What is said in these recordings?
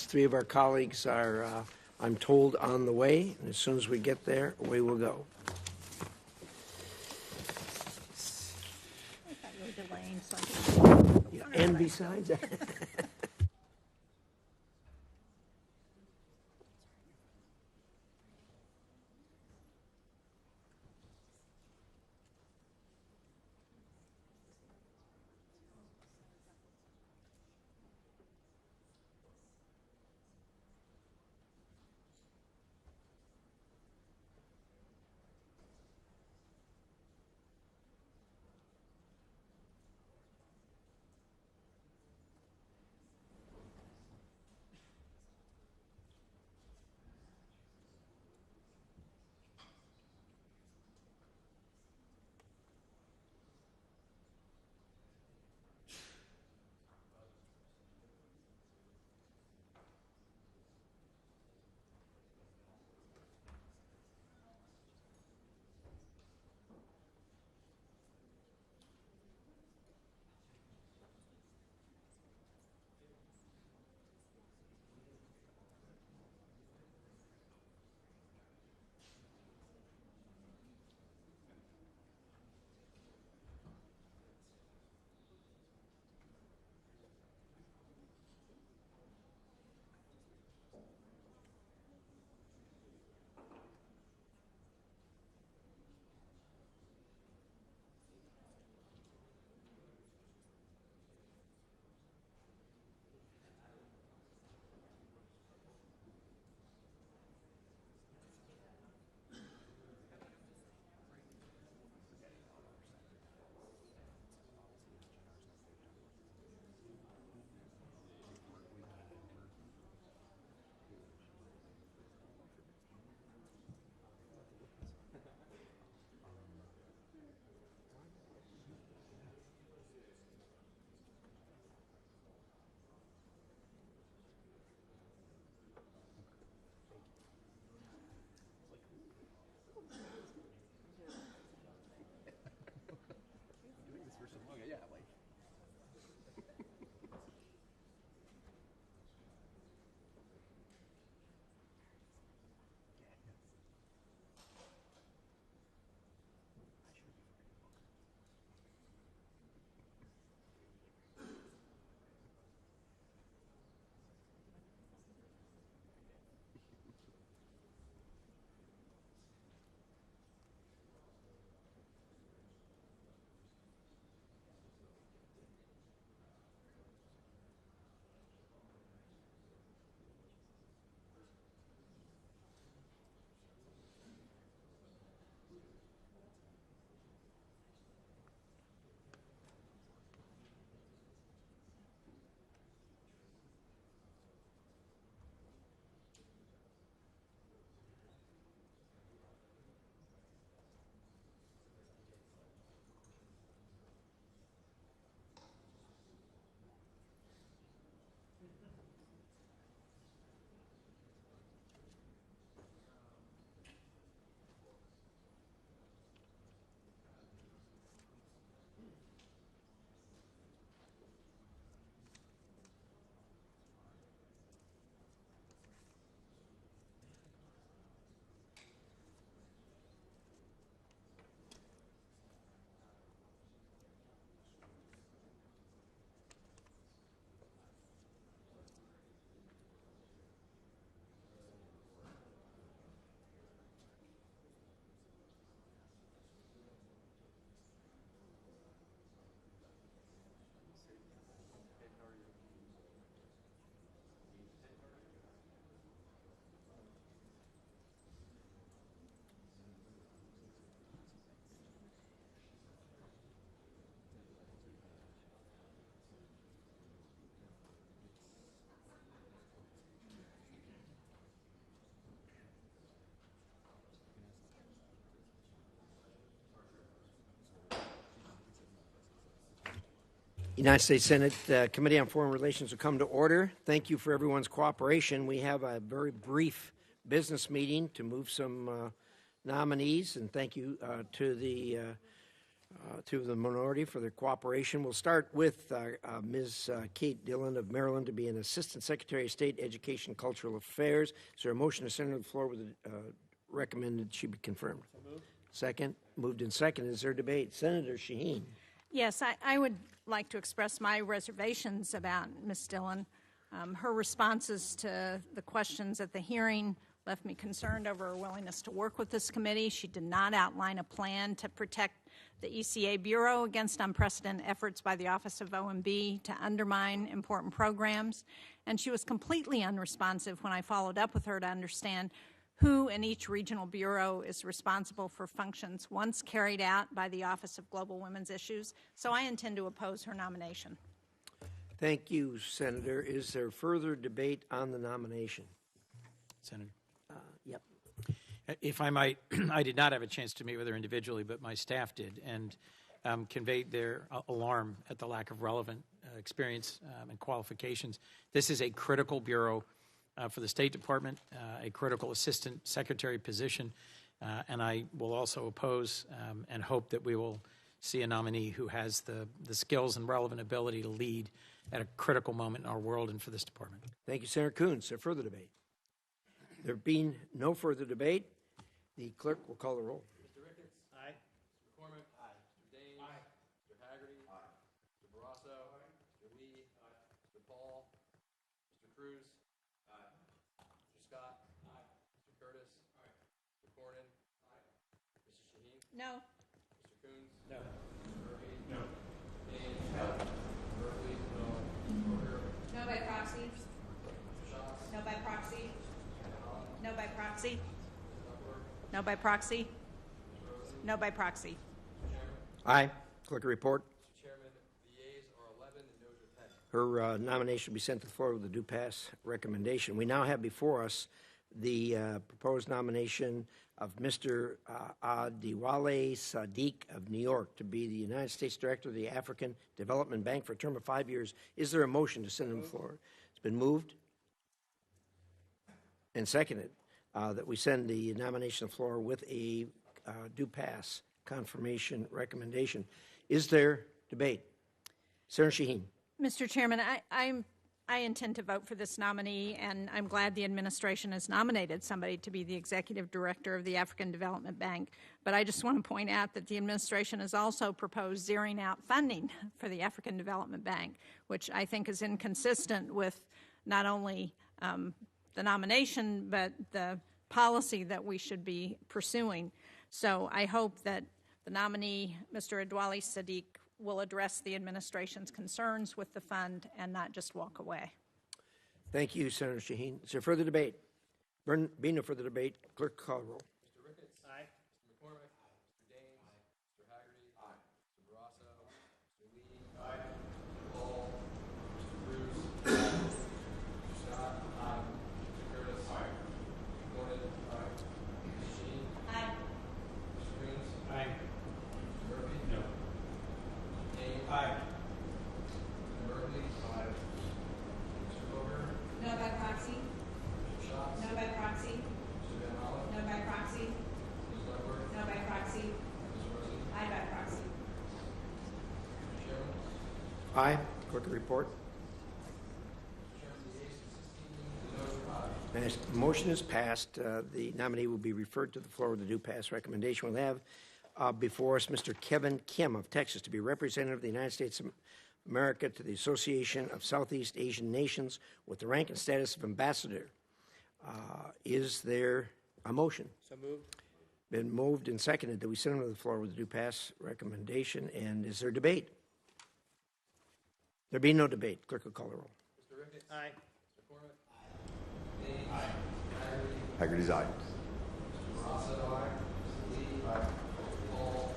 Three of our colleagues are, I'm told, on the way, and as soon as we get there, away we'll go. I thought you were delaying something. Yeah, and besides, United States Senate Committee on Foreign Relations will come to order. Thank you for everyone's cooperation. We have a very brief business meeting to move some nominees, and thank you to the to the minority for their cooperation. We'll start with Ms. Kate Dillon of Maryland to be an Assistant Secretary of State, Education, Cultural Affairs. Is there a motion to send her to the floor with recommended she be confirmed? So moved. Second. Moved and second. Is there debate? Senator Shaheen. Yes, I would like to express my reservations about Ms. Dillon. Her responses to the questions at the hearing left me concerned over her willingness to work with this committee. She did not outline a plan to protect the ECA Bureau against unprecedented efforts by the Office of OMB to undermine important programs. And she was completely unresponsive when I followed up with her to understand who in each regional bureau is responsible for functions once carried out by the Office of Global Women's Issues. So I intend to oppose her nomination. Thank you, Senator. Is there further debate on the nomination? Senator. Yep. If I might, I did not have a chance to meet with her individually, but my staff did, and conveyed their alarm at the lack of relevant experience and qualifications. This is a critical bureau for the State Department, a critical assistant secretary position, and I will also oppose and hope that we will see a nominee who has the skills and relevant ability to lead at a critical moment in our world and for this department. Thank you, Senator Coons. Is there further debate? There being no further debate, the clerk will call the roll. Mr. Ricketts? Aye. Mr. McCormick? Aye. Mr. Daines? Aye. Mr. Hagerty? Aye. Mr. Barrasso? Aye. Mr. Lee? Aye. Mr. Paul? Mr. Cruz? Aye. Mr. Scott? Aye. Mr. Curtis? Aye. Mr. Cornyn? Aye. Mrs. Shaheen? No. Mr. Coons? No. Mr. Murphy? No. Daines? No. Murphy? No. Porter? No by proxy. Mr. Schatz? No by proxy. No by proxy. Duckworth? No by proxy. No by proxy. Aye. Clerk will report. Mr. Chairman, the yeas are 11 and noes are 10. Her nomination will be sent to the floor with a due pass recommendation. We now have before us the proposed nomination of Mr. Adewale Sadiq of New York to be the United States Director of the African Development Bank for a term of 5 years. Is there a motion to send him to the floor? It's been moved and seconded that we send the nomination to the floor with a due pass confirmation recommendation. Is there debate? Senator Shaheen. Mr. Chairman, I intend to vote for this nominee, and I'm glad the administration has nominated somebody to be the executive director of the African Development Bank. But I just want to point out that the administration has also proposed zeroing out funding for the African Development Bank, which I think is inconsistent with not only the nomination, but the policy that we should be pursuing. So I hope that the nominee, Mr. Adewale Sadiq, will address the administration's concerns with the fund and not just walk away. Thank you, Senator Shaheen. Is there further debate? Being no further debate, clerk call the roll. Mr. Ricketts? Aye. Mr. McCormick? Aye. Mr. Daines? Aye. Mr. Hagerty? Aye. Mr. Barrasso? Mr. Lee? Aye. Mr. Paul? Mr. Cruz? Aye. Mr. Scott? Aye. Mr. Curtis? Aye. Mr. Cornyn? Aye. Mrs. Shaheen? Aye. Mr. Coons? Aye. Mr. Murphy? No. Mr. Daines? Aye. Mr. Murphy? Aye. Mr. Porter? No by proxy. Mr. Schatz? No by proxy. Mr. Van Hollen? No by proxy. Ms. Duckworth? No by proxy. Ms. Rosen? Aye by proxy. Mr. Chairman? Aye. Clerk will report. Mr. Chairman, the yeas are 16, the noes are 5. As the motion is passed, the nominee will be referred to the floor with a due pass recommendation. We'll have before us Mr. Kevin Kim of Texas to be representative of the United States of America to the Association of Southeast Asian Nations with the rank and status of ambassador. Is there a motion? So moved. Been moved and seconded that we send him to the floor with a due pass recommendation. And is there debate? There be no debate. Clerk will call the roll. Mr. Ricketts? Aye. Mr. McCormick? Aye. Daines? Aye. Hagerty? Haggerty's aye. Mr. Barrasso? Aye. Mr. Lee? Aye. Mr. Paul?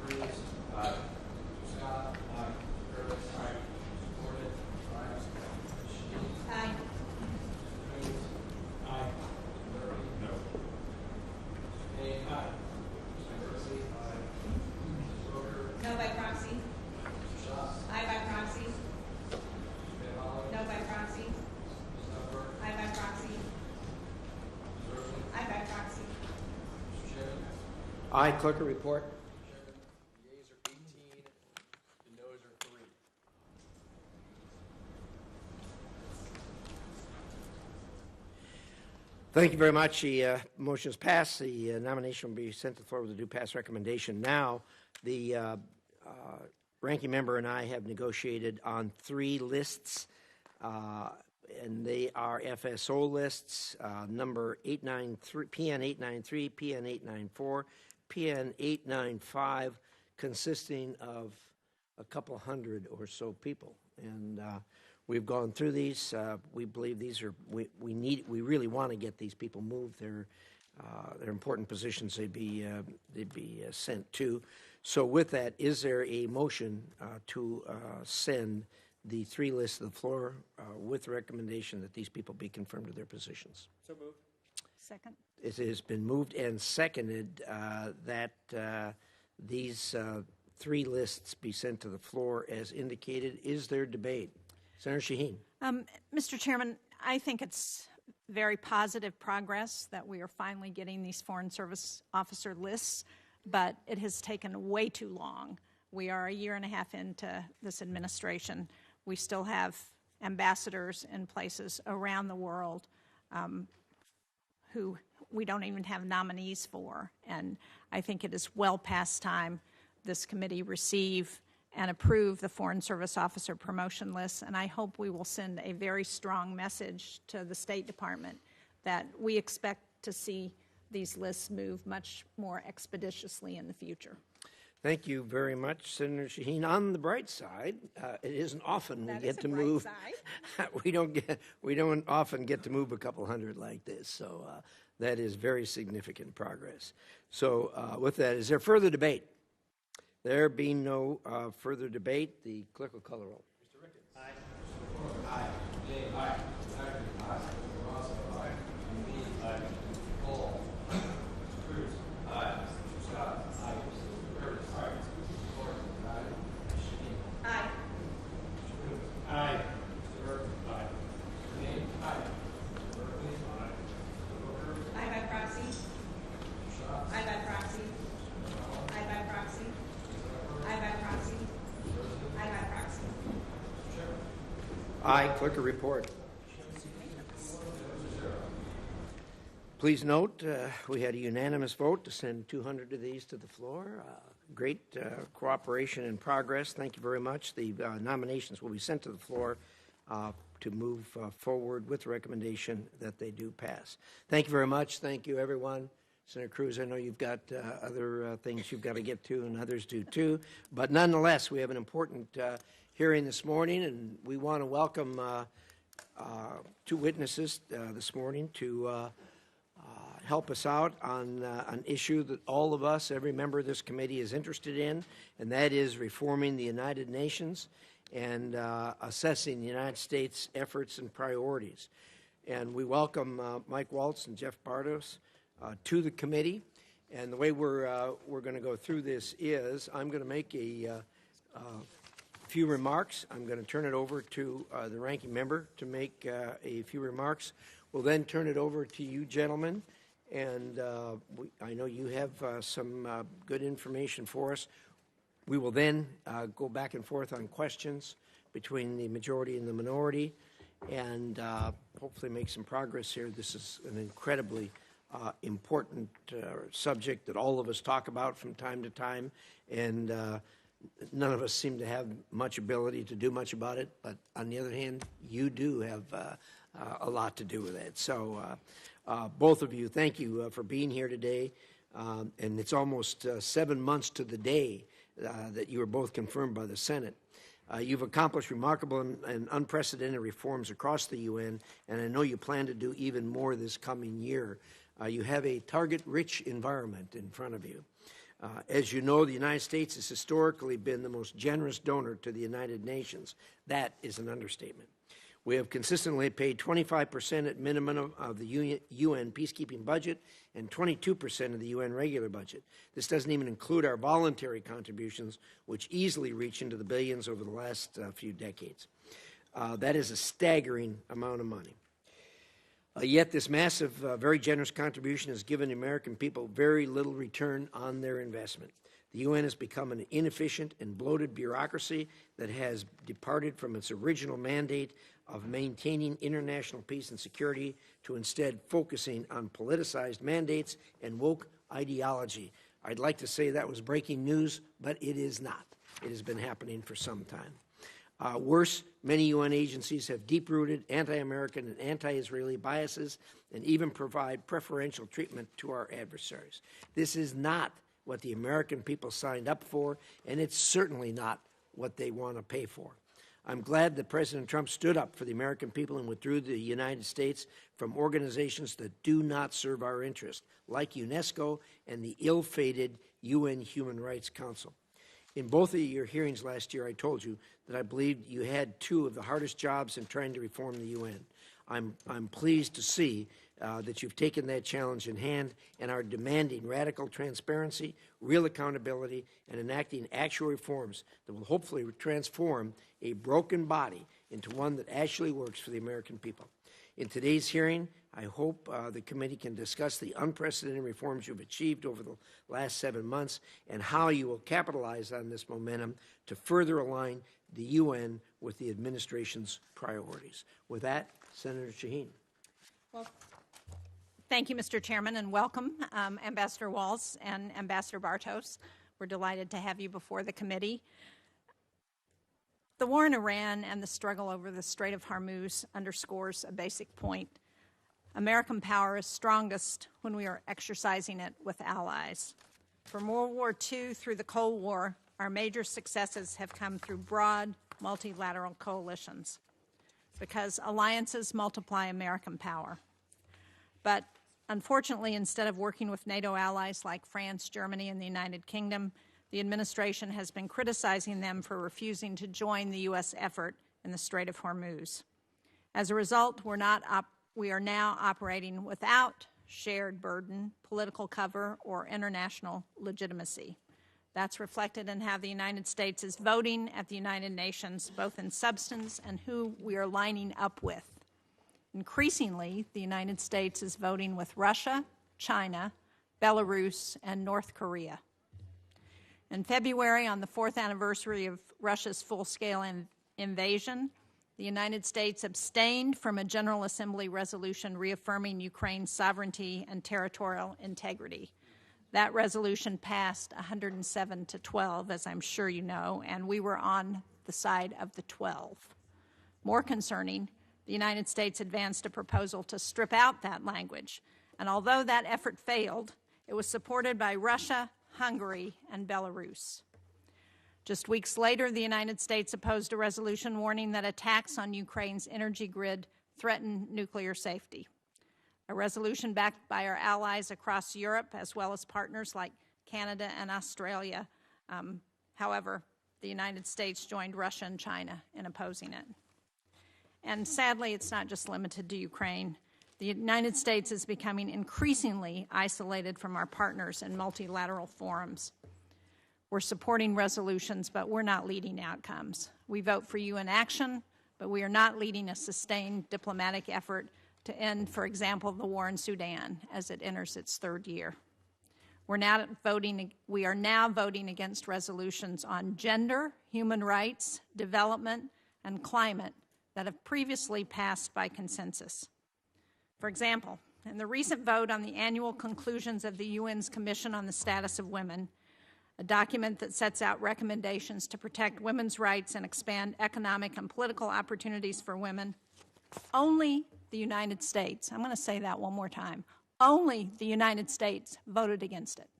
Mr. Cruz? Aye. Mr. Scott? Aye. Mr. Curtis? Aye. Mr. Cornyn? Aye. Mrs. Shaheen? Aye. Mr. Coons? Aye. Mr. Murphy? No. Mr. Daines? Aye. Mr. Murphy? Aye. Mrs. Roker? No by proxy. Mr. Schatz? Aye by proxy. Mr. Van Hollen? No by proxy. Ms. Duckworth? Aye by proxy. Ms. Rosen? Aye by proxy. Mr. Chairman? Aye. Clerk will report. Chairman, the yeas Thank you very much. The motion is passed. The nomination will be sent to the floor with a due pass recommendation. Now, the ranking member and I have negotiated on 3 lists, and they are FSO lists, number 893, PN 893, PN 894, PN 895, consisting of a couple hundred or so people. And we've gone through these. We believe these are, we really want to get these people moved. They're important positions they'd be sent to. So with that, is there a motion to send the 3 lists to the floor with the recommendation that these people be confirmed to their positions? So moved. Second. It has been moved and seconded that these 3 lists be sent to the floor as indicated. Is there debate? Senator Shaheen. Mr. Chairman, I think it's very positive progress that we are finally getting these Foreign Service Officer lists, but it has taken way too long. We are a year and a half into this administration. We still have ambassadors in places around the world who we don't even have nominees for, and I think it is well past time this committee receive and approve the Foreign Service Officer promotion list, and I hope we will send a very strong message to the State Department that we expect to see these lists move much more expeditiously in the future. Thank you very much, Senator Shaheen. On the bright side, it isn't often we get to move. we don't often get to move a couple hundred like this, so that is very significant progress. So with that, is there further debate? There being no further debate, the clerk will call the roll. Mr. Ricketts. Aye. Mr. Corman. Aye. Dave. Aye. Mr. Hagerty. Aye. Mr. Rosso. Aye. Mr. Lee. Aye. Mr. Paul. Mr. Cruz. Aye. Mr. Scott. Aye. Mr. Curtis. Aye. Mr. Gordon. Aye. Ms. Shaheen. Aye. Mr. Cruz. Aye. Mr. Burke. Aye. Mr. Name. Aye. Mr. Berkeley. Aye. Mr. Booker. Aye by proxy. Mr. Shaw. Aye by proxy. Aye by proxy. Aye by proxy. Aye by proxy. Aye, clerk will report. Please note, we had a unanimous vote to send 200 of these to the floor. Great cooperation and progress. Thank you very much. The nominations will be sent to the floor to move forward with the recommendation that they do pass. Thank you very much. Thank you, everyone. Senator Cruz, I know you've got other things you've got to get to, and others do too. But nonetheless, we have an important hearing this morning, and we want to welcome 2 witnesses this morning to help us out on an issue that all of us, every member of this committee, is interested in, and that is reforming the United Nations and assessing the United States' efforts and priorities. And we welcome Mike Waltz and Jeff Bartos to the committee. And the way we're going to go through this is I'm going to make a few remarks. I'm going to turn it over to the ranking member to make a few remarks. We'll then turn it over to you gentlemen, and I know you have some good information for us. We will then go back and forth on questions between the majority and the minority, and hopefully make some progress here. This is an incredibly important subject that all of us talk about from time to time, and none of us seem to have much ability to do much about it, but on the other hand, you do have a lot to do with it. So both of you, thank you for being here today, and it's almost 7 months to the day that you were both confirmed by the Senate. You've accomplished remarkable and unprecedented reforms across the UN, and I know you plan to do even more this coming year. You have a target-rich environment in front of you. As you know, the United States has historically been the most generous donor to the United Nations. That is an understatement. We have consistently paid 25% at minimum of the UN peacekeeping budget and 22% of the UN regular budget. This doesn't even include our voluntary contributions, which easily reach into the billions over the last few decades. That is a staggering amount of money. Yet this massive, very generous contribution has given the American people very little return on their investment. The UN has become an inefficient and bloated bureaucracy that has departed from its original mandate of maintaining international peace and security to instead focusing on politicized mandates and woke ideology. I'd like to say that was breaking news, but it is not. It has been happening for some time. Worse, many UN agencies have deep-rooted anti-American and anti-Israeli biases and even provide preferential treatment to our adversaries. This is not what the American people signed up for, and it's certainly not what they want to pay for. I'm glad that President Trump stood up for the American people and withdrew the United States from organizations that do not serve our interest, like UNESCO and the ill-fated UN Human Rights Council. In both of your hearings last year, I told you that I believed you had two of the hardest jobs in trying to reform the UN. I'm pleased to see that you've taken that challenge in hand and are demanding radical transparency, real accountability, and enacting actual reforms that will hopefully transform a broken body into one that actually works for the American people. In today's hearing, I hope the committee can discuss the unprecedented reforms you've achieved over the last 7 months and how you will capitalize on this momentum to further align the UN with the administration's priorities. With that, Senator Shaheen. Well, thank you, Mr. Chairman, and welcome, Ambassador Waltz and Ambassador Bartos. We're delighted to have you before the committee. The war in Iran and the struggle over the Strait of Hormuz underscores a basic point. American power is strongest when we are exercising it with allies. From World War II through the Cold War, our major successes have come through broad, multilateral coalitions because alliances multiply American power. But unfortunately, instead of working with NATO allies like France, Germany, and the United Kingdom, the administration has been criticizing them for refusing to join the U.S. effort in the Strait of Hormuz. As a result, we are now operating without shared burden, political cover, or international legitimacy. That's reflected in how the United States is voting at the United Nations, both in substance and who we are lining up with. Increasingly, the United States is voting with Russia, China, Belarus, and North Korea. In February, on the 4th anniversary of Russia's full-scale invasion, the United States abstained from a General Assembly resolution reaffirming Ukraine's sovereignty and territorial integrity. That resolution passed 107 to 12, as I'm sure you know, and we were on the side of the 12. More concerning, the United States advanced a proposal to strip out that language, and although that effort failed, it was supported by Russia, Hungary, and Belarus. Just weeks later, the United States opposed a resolution warning that attacks on Ukraine's energy grid threaten nuclear safety. A resolution backed by our allies across Europe, as well as partners like Canada and Australia. However, the United States joined Russia and China in opposing it. And sadly, it's not just limited to Ukraine. The United States is becoming increasingly isolated from our partners in multilateral forums. We're supporting resolutions, but we're not leading outcomes. We vote for UN action, but we are not leading a sustained diplomatic effort to end, for example, the war in Sudan as it enters its 3rd year. We are now voting against resolutions on gender, human rights, development, and climate that have previously passed by consensus. For example, in the recent vote on the annual conclusions of the UN's Commission on the Status of Women, a document that sets out recommendations to protect women's rights and expand economic and political opportunities for women, only the United States, I'm going to say that one more time, only the United States voted against it.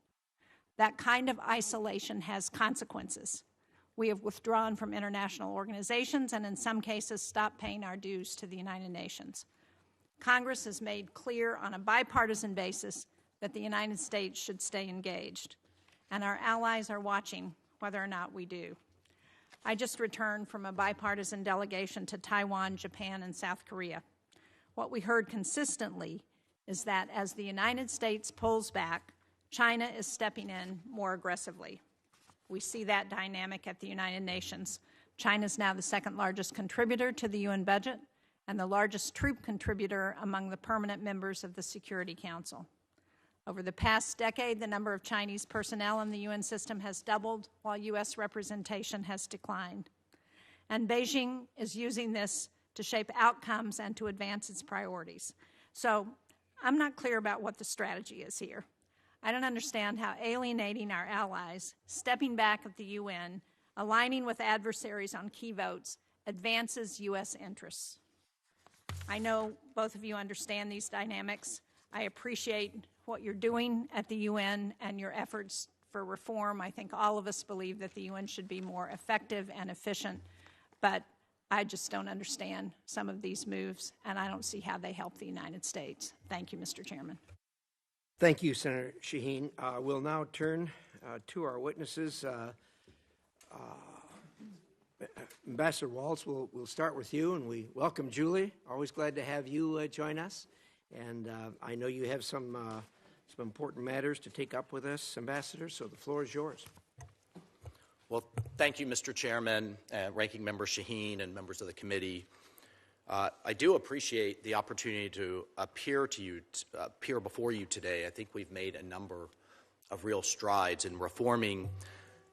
That kind of isolation has consequences. We have withdrawn from international organizations and in some cases stopped paying our dues to the United Nations. Congress has made clear on a bipartisan basis that the United States should stay engaged, and our allies are watching whether or not we do. I just returned from a bipartisan delegation to Taiwan, Japan, and South Korea. What we heard consistently is that as the United States pulls back, China is stepping in more aggressively. We see that dynamic at the United Nations. China is now the 2nd largest contributor to the UN budget and the largest troop contributor among the permanent members of the Security Council. Over the past decade, the number of Chinese personnel in the UN system has doubled, while U.S. representation has declined. And Beijing is using this to shape outcomes and to advance its priorities. So I'm not clear about what the strategy is here. I don't understand how alienating our allies, stepping back at the UN, aligning with adversaries on key votes, advances U.S. interests. I know both of you understand these dynamics. I appreciate what you're doing at the UN and your efforts for reform. I think all of us believe that the UN should be more effective and efficient, but I just don't understand some of these moves, and I don't see how they help the United States. Thank you, Mr. Chairman. Thank you, Senator Shaheen. We'll now turn to our witnesses. Ambassador Waltz, we'll start with you, and we welcome Julie. Always glad to have you join us. And I know you have some important matters to take up with us, Ambassador, so the floor is yours. Well, thank you, Mr. Chairman, Ranking Member Shaheen, and members of the committee. I do appreciate the opportunity to appear before you today. I think we've made a number of real strides in reforming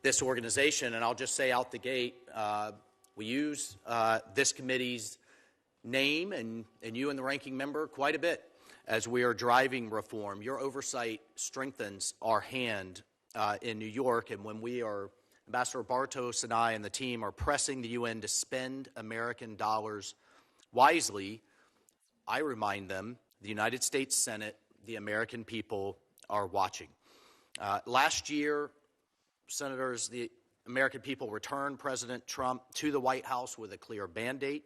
this organization, and I'll just say out the gate, we use this committee's name and you and the ranking member quite a bit as we are driving reform. Your oversight strengthens our hand in New York, and when we are, Ambassador Bartos and I and the team are pressing the UN to spend American dollars wisely, I remind them, the United States Senate, the American people are watching. Last year, Senators, the American people returned President Trump to the White House with a clear mandate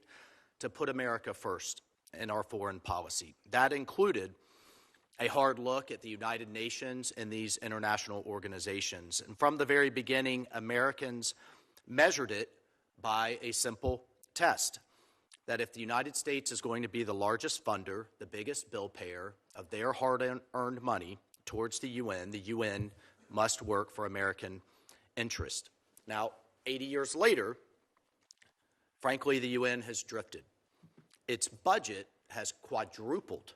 to put America first in our foreign policy. That included a hard look at the United Nations and these international organizations. And from the very beginning, Americans measured it by a simple test, that if the United States is going to be the largest funder, the biggest bill payer of their hard-earned money towards the UN must work for American interest. Now, 80 years later, frankly, the UN has drifted. Its budget has quadrupled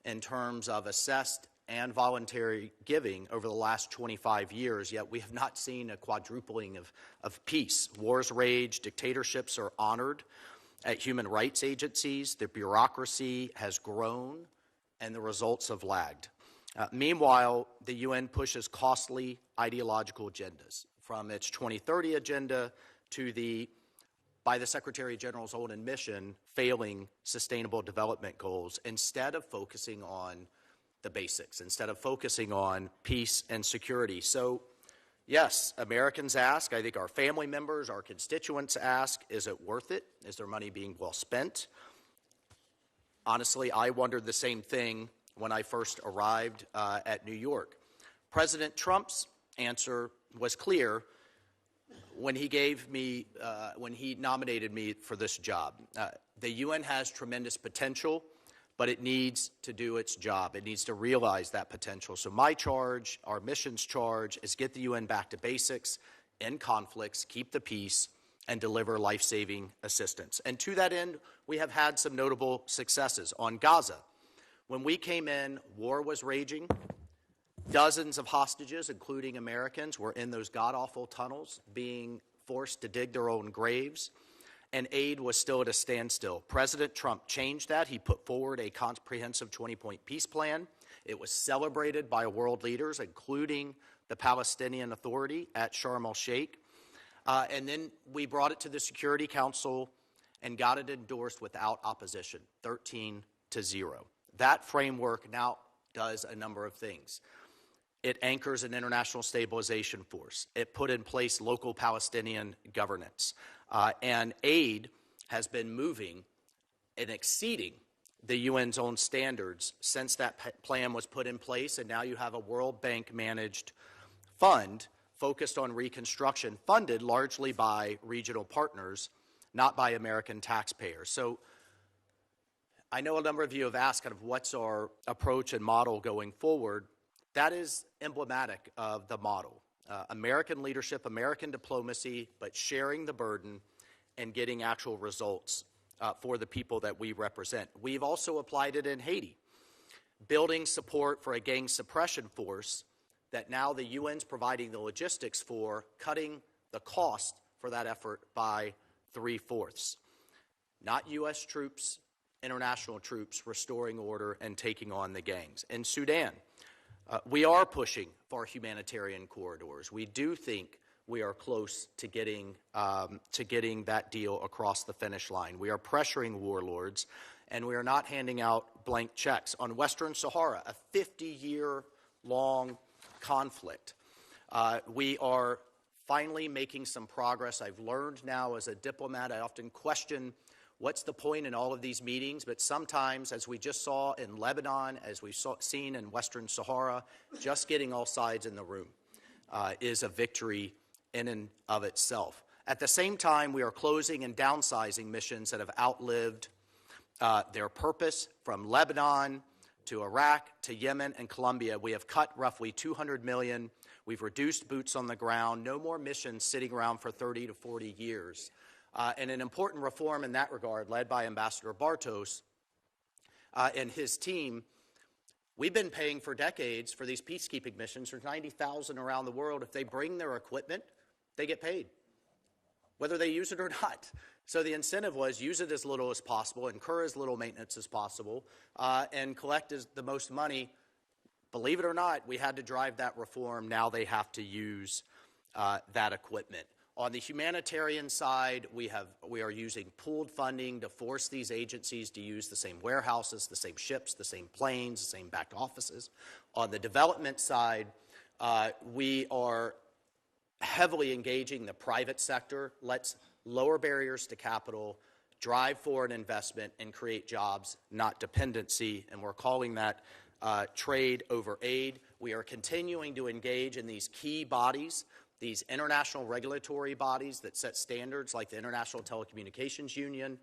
in terms of assessed and voluntary giving over the last 25 years, yet we have not seen a quadrupling of peace. Wars rage, dictatorships are honored at human rights agencies, the bureaucracy has grown, and the results have lagged. Meanwhile, the UN pushes costly ideological agendas, from its 2030 agenda to by the Secretary General's own admission, failing sustainable development goals, instead of focusing on the basics, instead of focusing on peace and security. So, yes, Americans ask, I think our family members, our constituents ask, is it worth it? Is their money being well spent? Honestly, I wondered the same thing when I first arrived at New York. President Trump's answer was clear when he nominated me for this job. The UN has tremendous potential, but it needs to do its job. It needs to realize that potential. So my charge, our mission's charge, is get the UN back to basics, end conflicts, keep the peace, and deliver life-saving assistance. And to that end, we have had some notable successes. On Gaza, when we came in, war was raging. Dozens of hostages, including Americans, were in those god-awful tunnels being forced to dig their own graves, and aid was still at a standstill. President Trump changed that. He put forward a comprehensive 20-point peace plan. It was celebrated by world leaders, including the Palestinian Authority at Sharm el-Sheikh. And then we brought it to the Security Council and got it endorsed without opposition, 13-0. That framework now does a number of things. It anchors an international stabilization force. It put in place local Palestinian governance. And aid has been moving and exceeding the UN's own standards since that plan was put in place. And now you have a World Bank-managed fund focused on reconstruction, funded largely by regional partners, not by American taxpayers. So I know a number of you have asked kind of what's our approach and model going forward. That is emblematic of the model. American leadership, American diplomacy, but sharing the burden and getting actual results for the people that we represent. We've also applied it in Haiti, building support for a gang suppression force that now the UN's providing the logistics for, cutting the cost for that effort by 3/4. not U.S. troops, international troops restoring order and taking on the gangs. In Sudan, we are pushing for humanitarian corridors. We do think we are close to getting that deal across the finish line. We are pressuring warlords, and we are not handing out blank checks. On Western Sahara, a 50-year-long conflict, we are finally making some progress. I've learned now as a diplomat, I often question what's the point in all of these meetings, but sometimes, as we just saw in Lebanon, as we've seen in Western Sahara, just getting all sides in the room is a victory in and of itself. At the same time, we are closing and downsizing missions that have outlived their purpose. From Lebanon to Iraq to Yemen and Colombia, we have cut roughly $200 million. We've reduced boots on the ground. No more missions sitting around for 30 to 40 years. And an important reform in that regard, led by Ambassador Bartos and his team, we've been paying for decades for these peacekeeping missions. There's 90,000 around the world. If they bring their equipment, they get paid, whether they use it or not. So the incentive was use it as little as possible, incur as little maintenance as possible, and collect the most money. Believe it or not, we had to drive that reform. Now they have to use that equipment. On the humanitarian side, we are using pooled funding to force these agencies to use the same warehouses, the same ships, the same planes, the same back offices. On the development side, we are heavily engaging the private sector. Let's lower barriers to capital, drive foreign investment, and create jobs, not dependency. And we're calling that trade over aid. We are continuing to engage in these key bodies, these international regulatory bodies that set standards, like the International Telecommunications Union,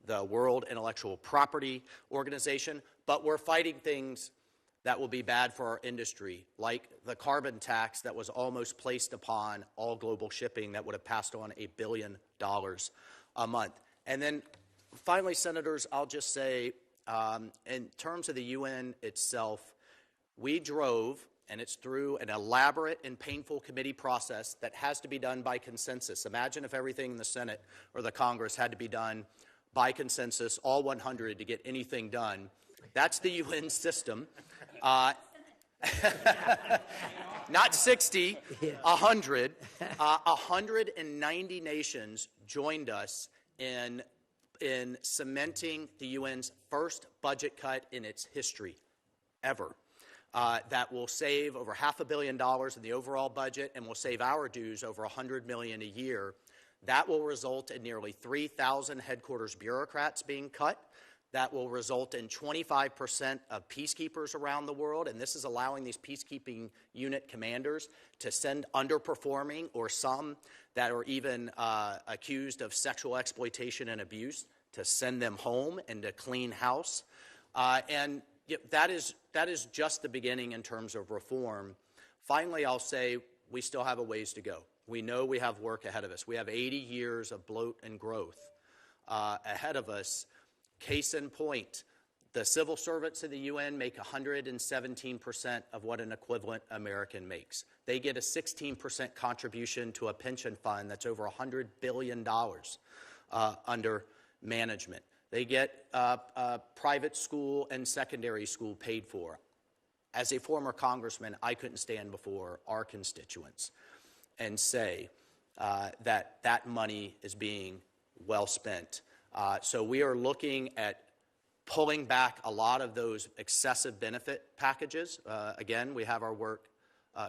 the World Intellectual Property Organization, but we're fighting things that will be bad for our industry, like the carbon tax that was almost placed upon all global shipping that would have passed on $1 billion a month. And then finally, Senators, I'll just say, in terms of the UN itself, we drove, and it's through an elaborate and painful committee process that has to be done by consensus. Imagine if everything in the Senate or the Congress had to be done by consensus, all 100 to get anything done. That's the UN system. Not 60, 100. 190 nations joined us in cementing the UN's first budget cut in its history ever. That will save over $500 million in the overall budget and will save our dues over $100 million a year. That will result in nearly 3,000 headquarters bureaucrats being cut. That will result in 25% of peacekeepers around the world, and this is allowing these peacekeeping unit commanders to send underperforming or some that are even accused of sexual exploitation and abuse to send them home and to clean house. And that is just the beginning in terms of reform. Finally, I'll say we still have a ways to go. We know we have work ahead of us. We have 80 years of bloat and growth ahead of us. Case in point, the civil servants of the UN make 117% of what an equivalent American makes. They get a 16% contribution to a pension fund that's over $100 billion under management. They get private school and secondary school paid for. As a former congressman, I couldn't stand before our constituents and say that money is being well spent. So we are looking at pulling back a lot of those excessive benefit packages. Again, we have our work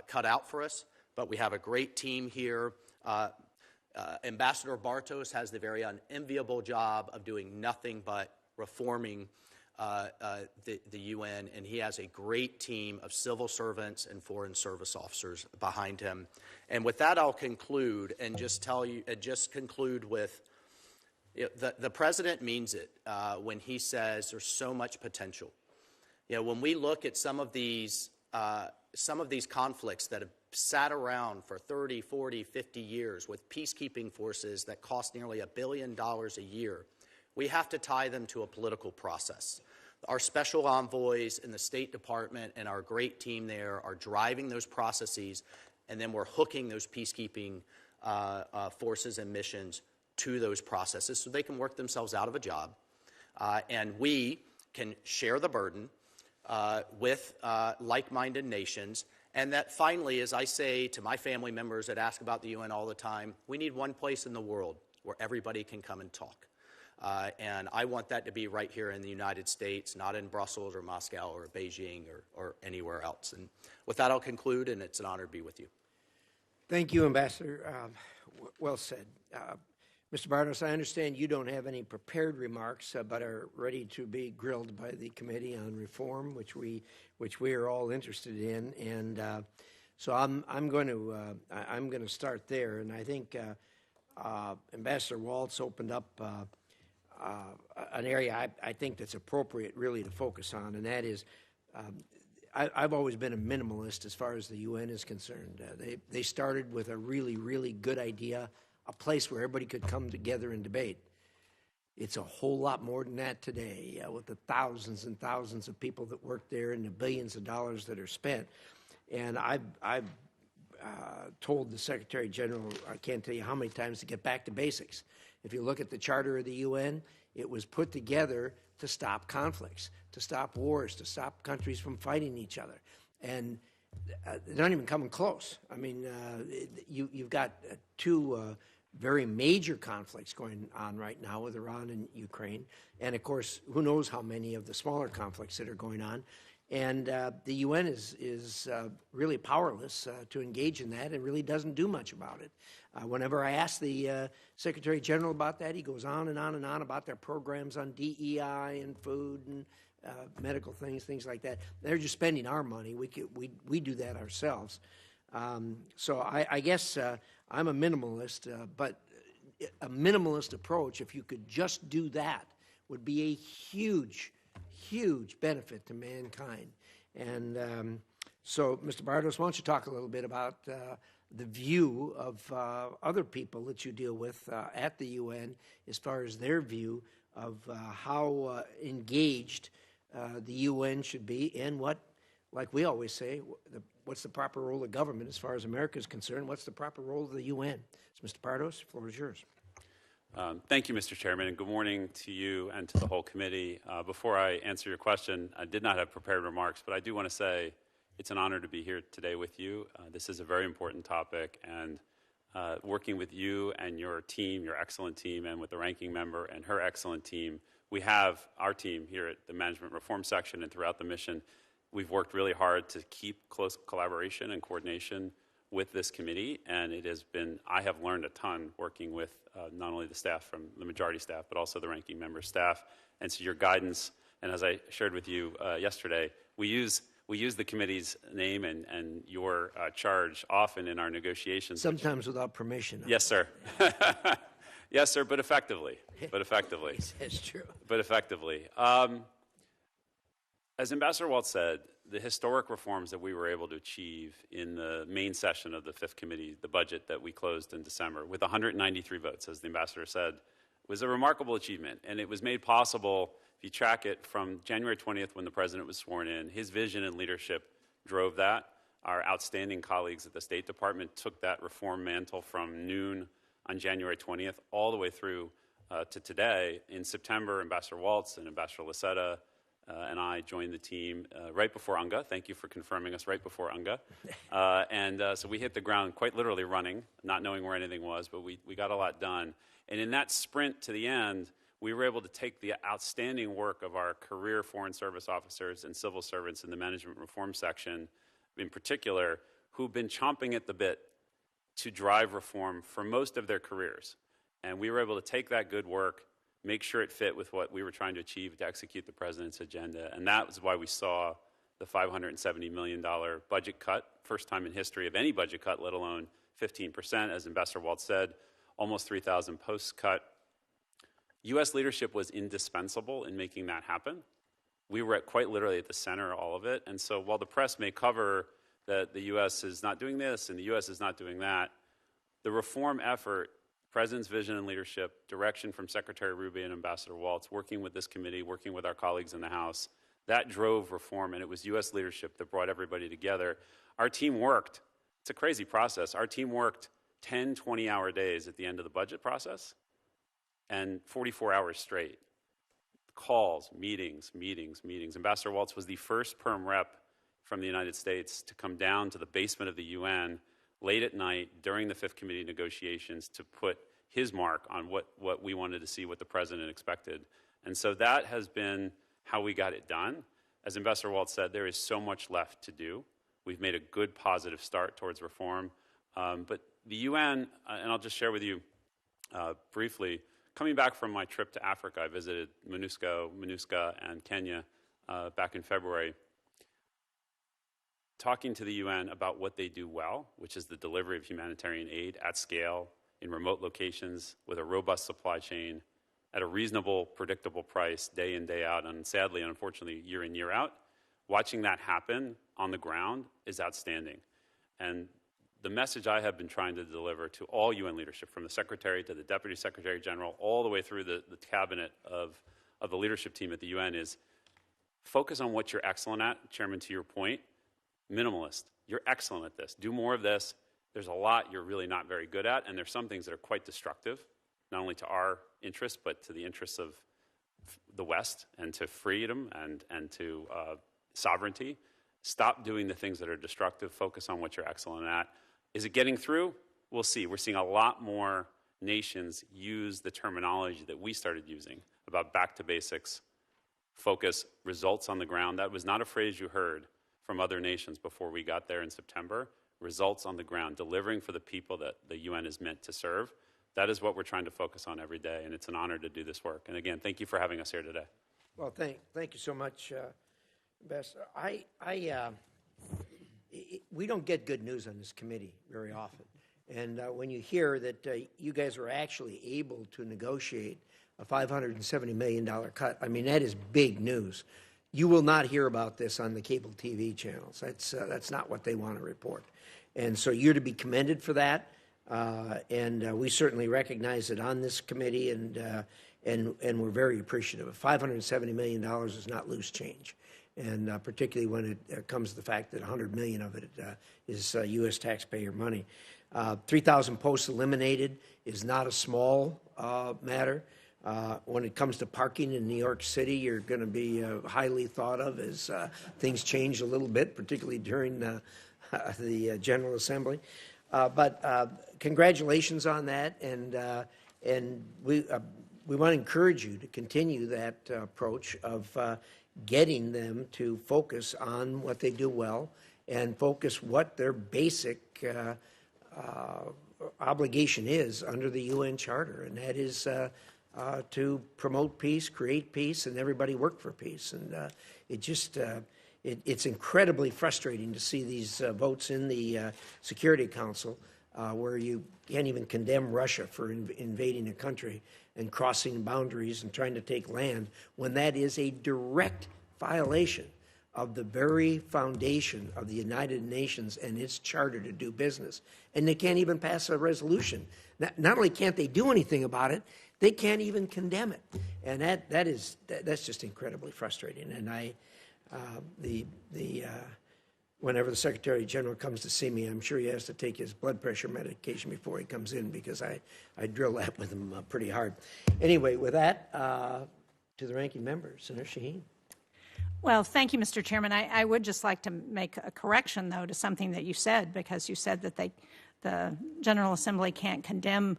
cut out for us, but we have a great team here. Ambassador Bartos has the very unenviable job of doing nothing but reforming the UN, and he has a great team of civil servants and foreign service officers behind him. And with that, I'll conclude and just conclude with the president means it when he says there's so much potential. When we look at some of these conflicts that have sat around for 30, 40, 50 years with peacekeeping forces that cost nearly $1 billion a year, we have to tie them to a political process. Our special envoys in the State Department and our great team there are driving those processes, and then we're hooking those peacekeeping forces and missions to those processes so they can work themselves out of a job, and we can share the burden with like-minded nations. And that finally, as I say to my family members that ask about the UN all the time, we need one place in the world where everybody can come and talk. And I want that to be right here in the United States, not in Brussels or Moscow or Beijing or anywhere else. And with that, I'll conclude, and it's an honor to be with you. Thank you, Ambassador. Well said. Mr. Bartos, I understand you don't have any prepared remarks, but are ready to be grilled by the Committee on Reform, which we are all interested in, and so I'm going to start there. And I think Ambassador Waltz opened up an area I think that's appropriate really to focus on, and that is I've always been a minimalist as far as the UN is concerned. They started with a really, really good idea, a place where everybody could come together and debate. It's a whole lot more than that today, with the thousands and thousands of people that work there and the billions of dollars that are spent. And I've told the Secretary General, I can't tell you how many times, to get back to basics. If you look at the Charter of the UN, it was put together to stop conflicts, to stop wars, to stop countries from fighting each other. And they're not even coming close. I mean, you've got two very major conflicts going on right now with Iran and Ukraine. And, of course, who knows how many of the smaller conflicts that are going on. And the UN is really powerless to engage in that and really doesn't do much about it. Whenever I ask the Secretary General about that, he goes on and on and on about their programs on DEI and food and medical things like that. They're just spending our money. We do that ourselves. So I guess I'm a minimalist, but a minimalist approach, if you could just do that, would be a huge benefit to mankind. And so, Mr. Bartos, why don't you talk a little bit about the view of other people that you deal with at the UN as far as their view of how engaged the UN should be and what, like we always say, what's the proper role of government as far as America is concerned? What's the proper role of the UN? So, Mr. Bartos, the floor is yours. Thank you, Mr. Chairman, and good morning to you and to the whole committee. Before I answer your question, I did not have prepared remarks, but I do want to say it's an honor to be here today with you. This is a very important topic, and working with you and your team, your excellent team, and with the ranking member and her excellent team, we have our team here at the Management Reform Section and throughout the mission. We've worked really hard to keep close collaboration and coordination with this committee, and it has been, I have learned a ton working with not only the staff from the majority staff, but also the ranking member staff. And so your guidance, and as I shared with you yesterday, we use the committee's name and your charge often in our negotiations. Sometimes without permission. Yes, sir. Yes, sir, but effectively. That's true. But effectively. As Ambassador Waltz said, the historic reforms that we were able to achieve in the main session of the Fifth Committee, the budget that we closed in December, with 193 votes, as the Ambassador said, was a remarkable achievement. And it was made possible, if you track it, from January 20th when the President was sworn in. His vision and leadership drove that. Our outstanding colleagues at the State Department took that reform mantle from noon on January 20th all the way through to today. In September, Ambassador Waltz and Ambassador Laseta and I joined the team right before UNGA. Thank you for confirming us right before UNGA. So we hit the ground quite literally running, not knowing where anything was, but we got a lot done. And in that sprint to the end, we were able to take the outstanding work of our career Foreign Service officers and civil servants in the Management Reform Section, in particular, who've been chomping at the bit to drive reform for most of their careers. And we were able to take that good work, make sure it fit with what we were trying to achieve to execute the President's agenda. And that was why we saw the $570 million budget cut, first time in history of any budget cut, let alone 15%, as Ambassador Waltz said, almost 3,000 posts cut. U.S. leadership was indispensable in making that happen. We were quite literally at the center of all of it. And so while the press may cover that the U.S. is not doing this and the U.S. is not doing that, the reform effort, President's vision and leadership, direction from Secretary Rubio and Ambassador Waltz, working with this committee, working with our colleagues in the House, that drove reform, and it was U.S. leadership that brought everybody together. Our team worked. It's a crazy process. Our team worked 10, 20-hour days at the end of the budget process and 44 hours straight. Calls, meetings. Ambassador Waltz was the first perm rep from the United States to come down to the basement of the UN late at night during the Fifth Committee negotiations to put his mark on what we wanted to see, what the president expected. And so that has been how we got it done. As Ambassador Waltz said, there is so much left to do. We've made a good, positive start towards reform. But the UN, and I'll just share with you briefly, coming back from my trip to Africa, I visited MINUSCA, and Kenya back in February, talking to the UN about what they do well, which is the delivery of humanitarian aid at scale, in remote locations, with a robust supply chain, at a reasonable, predictable price, day in, day out, and sadly, unfortunately, year in, year out. Watching that happen on the ground is outstanding. And the message I have been trying to deliver to all UN leadership, from the Secretary to the Deputy Secretary General, all the way through the cabinet of the leadership team at the UN, is focus on what you're excellent at. Chairman, to your point, minimalist. You're excellent at this. Do more of this. There's a lot you're really not very good at, and there's some things that are quite destructive, not only to our interests, but to the interests of the West and to freedom and to sovereignty. Stop doing the things that are destructive. Focus on what you're excellent at. Is it getting through? We'll see. We're seeing a lot more nations use the terminology that we started using about back to basics, focus, results on the ground. That was not a phrase you heard from other nations before we got there in September. Results on the ground, delivering for the people that the UN is meant to serve. That is what we're trying to focus on every day, and it's an honor to do this work. And again, thank you for having us here today. Well, thank you so much, Ambassador. We don't get good news on this committee very often. And when you hear that you guys were actually able to negotiate a $570 million cut, I mean, that is big news. You will not hear about this on the cable TV channels. That's not what they want to report. And so you're to be commended for that. And we certainly recognize it on this committee, and we're very appreciative. $570 million is not loose change. And particularly when it comes to the fact that $100 million of it is U.S. taxpayer money. 3,000 posts eliminated is not a small matter. When it comes to parking in New York City, you're going to be highly thought of as things change a little bit, particularly during the General Assembly. But congratulations on that, and we want to encourage you to continue that approach of getting them to focus on what they do well and focus what their basic obligation is under the UN Charter, and that is to promote peace, create peace, and everybody work for peace. And it's incredibly frustrating to see these votes in the Security Council where you can't even condemn Russia for invading a country and crossing boundaries and trying to take land, when that is a direct violation of the very foundation of the United Nations and its charter to do business. And they can't even pass a resolution. Not only can't they do anything about it, they can't even condemn it. And that's just incredibly frustrating. And whenever the Secretary General comes to see me, I'm sure he has to take his blood pressure medication before he comes in, because I drill that with him pretty hard. Anyway, with that, to the ranking member, Senator Shaheen. Well, thank you, Mr. Chairman. I would just like to make a correction, though, to something that you said, because you said that the General Assembly can't condemn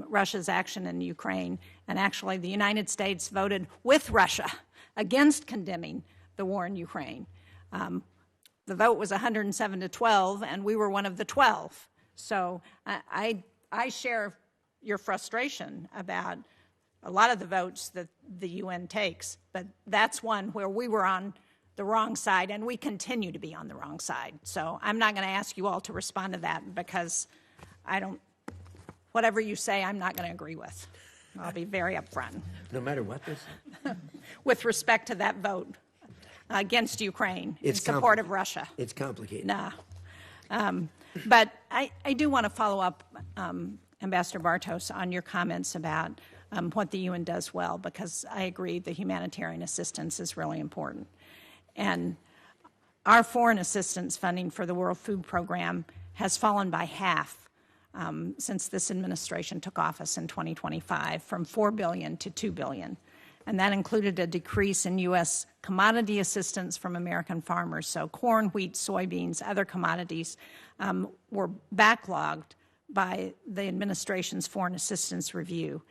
Russia's action in Ukraine, and actually the United States voted with Russia against condemning the war in Ukraine. The vote was 107 to 12, and we were one of the 12. So I share your frustration about a lot of the votes that the UN takes, but that's one where we were on the wrong side, and we continue to be on the wrong side. So I'm not going to ask you all to respond to that, because whatever you say, I'm not going to agree with. I'll be very upfront. No matter what this is? With respect to that vote against Ukraine in support of Russia. It's complicated. Nah. But I do want to follow up, Ambassador Bartos, on your comments about what the UN does well, because I agree the humanitarian assistance is really important. And our foreign assistance funding for the World Food Program has fallen by half since this administration took office in 2025, from $4 billion to $2 billion. And that included a decrease in U.S. commodity assistance from American farmers. So corn, wheat, soybeans, other commodities were backlogged by the administration's foreign assistance review.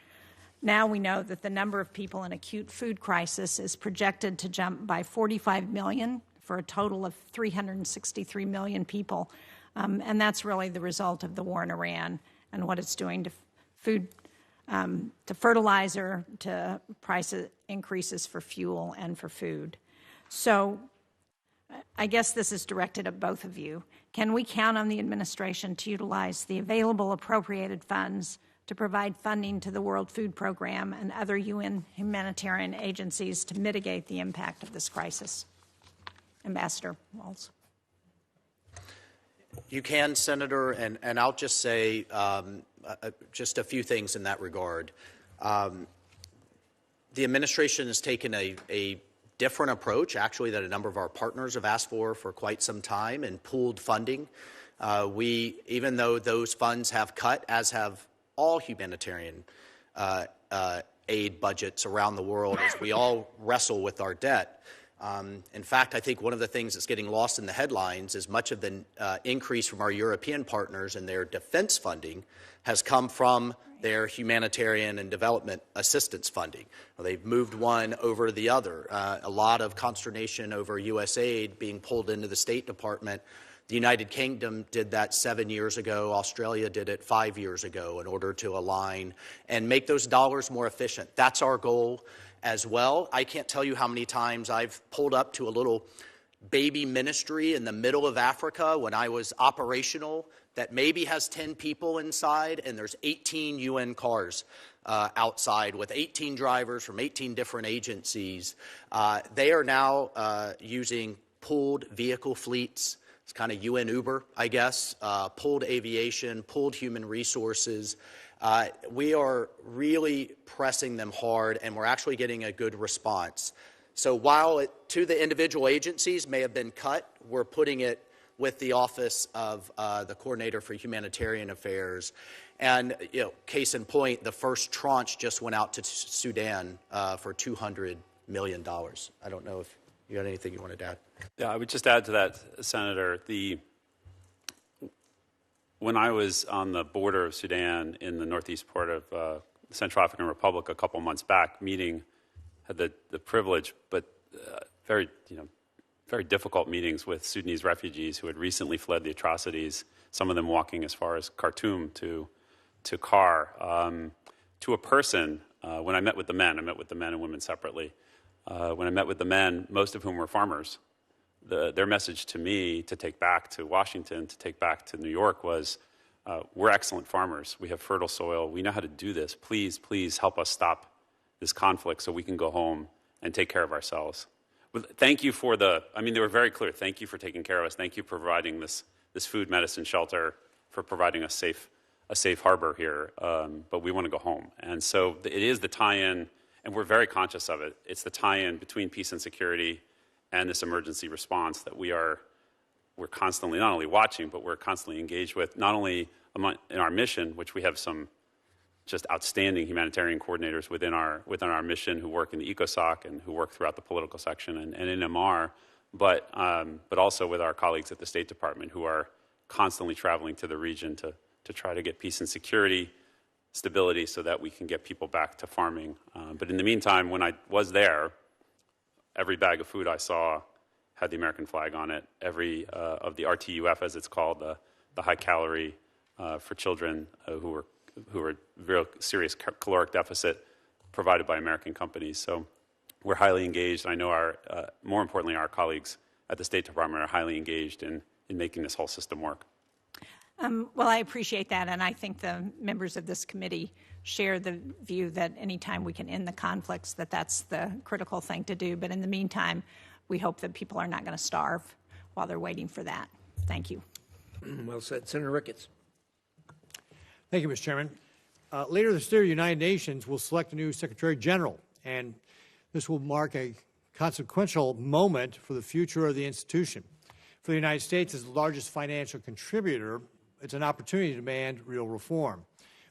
Now we know that the number of people in acute food crisis is projected to jump by 45 million for a total of 363 million people. And that's really the result of the war in Iran and what it's doing to food, to fertilizer, to price increases for fuel and for food. So I guess this is directed at both of you. Can we count on the administration to utilize the available appropriated funds to provide funding to the World Food Program and other UN humanitarian agencies to mitigate the impact of this crisis? Ambassador Waltz. You can, Senator, and I'll just say just a few things in that regard. The administration has taken a different approach, actually, that a number of our partners have asked for quite some time, and pooled funding. Even though those funds have cut, as have all humanitarian aid budgets around the world, as we all wrestle with our debt. In fact, I think one of the things that's getting lost in the headlines is much of the increase from our European partners in their defense funding has come from their humanitarian and development assistance funding. Well, they've moved one over the other. A lot of consternation over U.S. aid being pulled into the State Department. The United Kingdom did that 7 years ago. Australia did it 5 years ago in order to align and make those dollars more efficient. That's our goal as well. I can't tell you how many times I've pulled up to a little baby ministry in the middle of Africa when I was operational that maybe has 10 people inside, and there's 18 UN cars outside with 18 drivers from 18 different agencies. They are now using pooled vehicle fleets. It's kind of UN Uber, I guess, pooled aviation, pooled human resources. We are really pressing them hard, and we're actually getting a good response. So while it, to the individual agencies, may have been cut, we're putting it with the Office of the Coordinator for Humanitarian Affairs. And, case in point, the first tranche just went out to Sudan for $200 million. I don't know if you had anything you wanted to add. Yeah, I would just add to that, Senator, when I was on the border of Sudan in the northeast part of the Central African Republic a couple months back, had the privilege, but very difficult meetings with Sudanese refugees who had recently fled the atrocities, some of them walking as far as Khartoum to Kar. To a person, when I met with the men and women separately. When I met with the men, most of whom were farmers, their message to me to take back to Washington, to take back to New York was, we're excellent farmers. We have fertile soil. We know how to do this. Please, please help us stop this conflict so we can go home and take care of ourselves. Thank you for they were very clear. Thank you for taking care of us. Thank you for providing this food, medicine, shelter, for providing a safe harbor here. But we want to go home. And so it is the tie-in, and we're very conscious of it. It's the tie-in between peace and security and this emergency response that we're constantly not only watching, but we're constantly engaged with, not only in our mission, which we have some just outstanding humanitarian coordinators within our mission who work in the ECOSOC and who work throughout the political section and in MR, but also with our colleagues at the State Department who are constantly traveling to the region to try to get peace and security, stability, so that we can get people back to farming. But in the meantime, when I was there, every bag of food I saw had the American flag on it. Every of the RTUF, as it's called, the high calorie for children who were very serious caloric deficit, provided by American companies. So we're highly engaged. I know more importantly, our colleagues at the State Department are highly engaged in making this whole system work. Well, I appreciate that, and I think the members of this committee share the view that anytime we can end the conflicts, that's the critical thing to do. But in the meantime, we hope that people are not going to starve while they're waiting for that. Thank you. Well said. Senator Ricketts. Thank you, Mr. Chairman. Later this year, the United Nations will select a new Secretary General, and this will mark a consequential moment for the future of the institution. For the United States, as the largest financial contributor, it's an opportunity to demand real reform.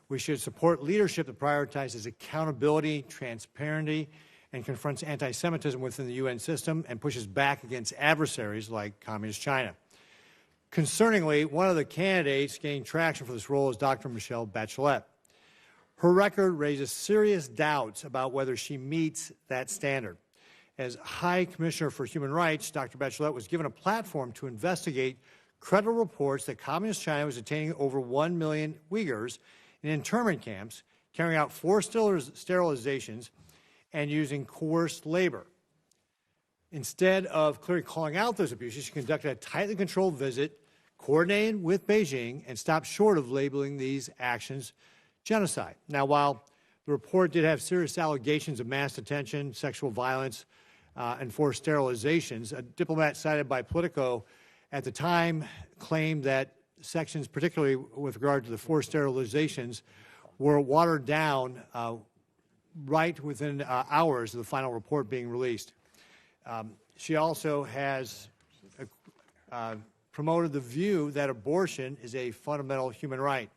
We should support leadership that prioritizes accountability, transparency, and confronts anti-Semitism within the UN system and pushes back against adversaries like Communist China. Concerningly, one of the candidates gaining traction for this role is Dr. Michelle Bachelet. Her record raises serious doubts about whether she meets that standard. As High Commissioner for Human Rights, Dr. Bachelet was given a platform to investigate credible reports that Communist China was detaining over 1 million Uyghurs in internment camps, carrying out forced sterilizations, and using coerced labor. Instead of clearly calling out those abuses, she conducted a tightly controlled visit, coordinated with Beijing, and stopped short of labeling these actions genocide. Now, while the report did have serious allegations of mass detention, sexual violence, and forced sterilizations, a diplomat cited by Politico at the time claimed that sections, particularly with regard to the forced sterilizations, were watered down right within hours of the final report being released. She also has promoted the view that abortion is a fundamental human right.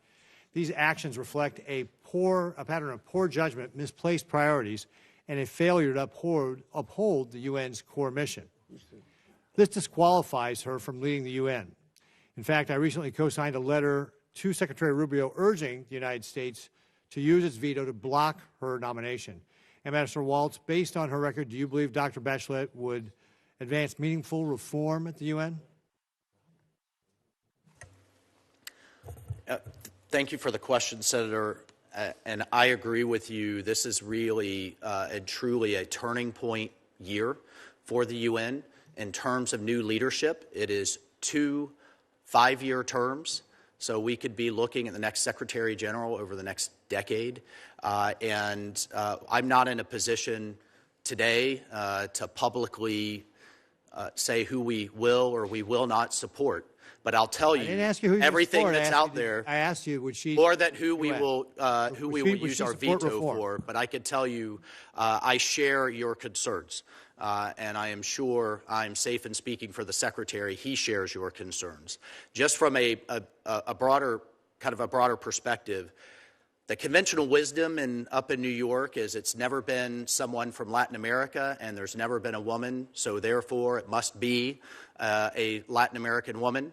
These actions reflect a pattern of poor judgment, misplaced priorities, and a failure to uphold the UN's core mission. This disqualifies her from leading the UN. In fact, I recently co-signed a letter to Secretary Rubio urging the United States to use its veto to block her nomination. Ambassador Waltz, based on her record, do you believe Dr. Bachelet would advance meaningful reform at the UN? Thank you for the question, Senator. And I agree with you. This is really and truly a turning point year for the UN in terms of new leadership. It is 2 5-year terms. So we could be looking at the next Secretary General over the next decade. I'm not in a position today to publicly say who we will or we will not support. But I'll tell you, everything that's out there. I asked you, would she? Or that who we will use our veto for. But I could tell you, I share your concerns. And I am sure I'm safe in speaking for the Secretary. He shares your concerns. Just from a broader perspective, the conventional wisdom up in New York is it's never been someone from Latin America, and there's never been a woman, so therefore it must be a Latin American woman.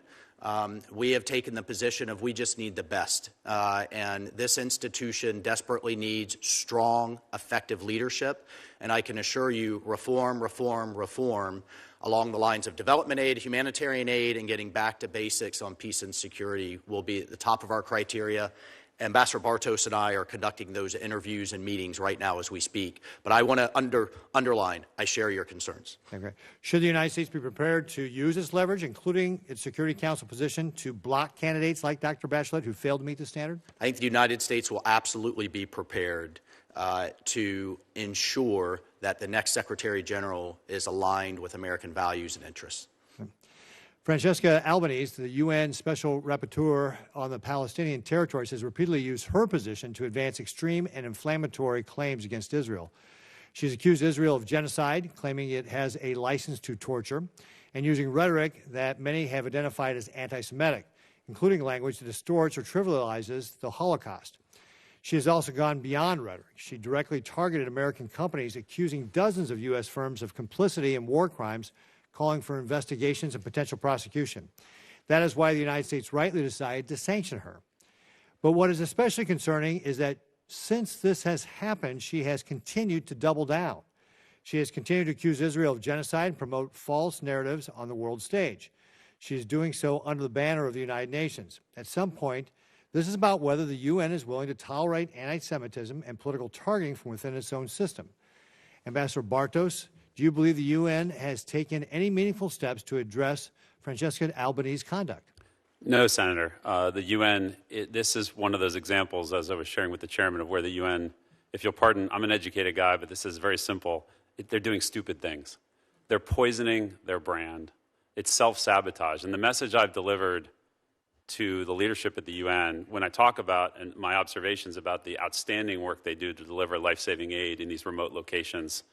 We have taken the position of we just need the best. And this institution desperately needs strong, effective leadership. And I can assure you reform, reform, reform along the lines of development aid, humanitarian aid, and getting back to basics on peace and security will be at the top of our criteria. Ambassador Bartos and I are conducting those interviews and meetings right now as we speak. But I want to underline, I share your concerns. Okay. Should the United States be prepared to use its leverage, including its Security Council position, to block candidates like Dr. Bachelet who failed to meet the standard? I think the United States will absolutely be prepared to ensure that the next Secretary General is aligned with American values and interests. Francesca Albanese, the UN Special Rapporteur on the Palestinian territories, has repeatedly used her position to advance extreme and inflammatory claims against Israel. She's accused Israel of genocide, claiming it has a license to torture, and using rhetoric that many have identified as anti-Semitic, including language that distorts or trivializes the Holocaust. She has also gone beyond rhetoric. She directly targeted American companies, accusing dozens of U.S. firms of complicity in war crimes, calling for investigations and potential prosecution. That is why the United States rightly decided to sanction her. But what is especially concerning is that since this has happened, she has continued to double down. She has continued to accuse Israel of genocide and promote false narratives on the world stage. She is doing so under the banner of the United Nations. At some point, this is about whether the UN is willing to tolerate anti-Semitism and political targeting from within its own system. Ambassador Bartos, do you believe the UN has taken any meaningful steps to address Francesca Albanese's conduct? No, Senator. The UN, this is one of those examples, as I was sharing with the chairman, of where the UN, if you'll pardon, I'm an educated guy, but this is very simple. They're doing stupid things. They're poisoning their brand. It's self-sabotage. And the message I've delivered to the leadership at the UN, when I talk about and my observations about the outstanding work they do to deliver life-saving aid in these remote locations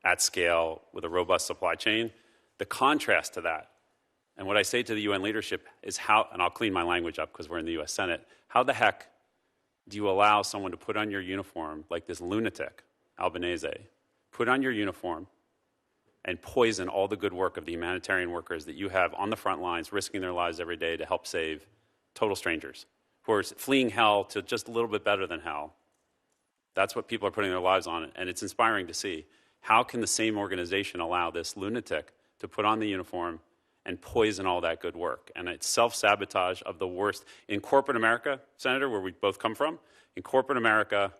at scale with a robust supply chain, the contrast to that And what I say to the UN leadership is how, and I'll clean my language up because we're in the US Senate, how the heck do you allow someone to put on your uniform like this lunatic, Albanese, put on your uniform and poison all the good work of the humanitarian workers that you have on the front lines, risking their lives every day to help save total strangers who are fleeing hell to just a little bit better than hell? That's what people are putting their lives on, and it's inspiring to see. How can the same organization allow this lunatic to put on the uniform and poison all that good work? And it's self-sabotage of the worst. In corporate America, Senator, where we both come from, in corporate America,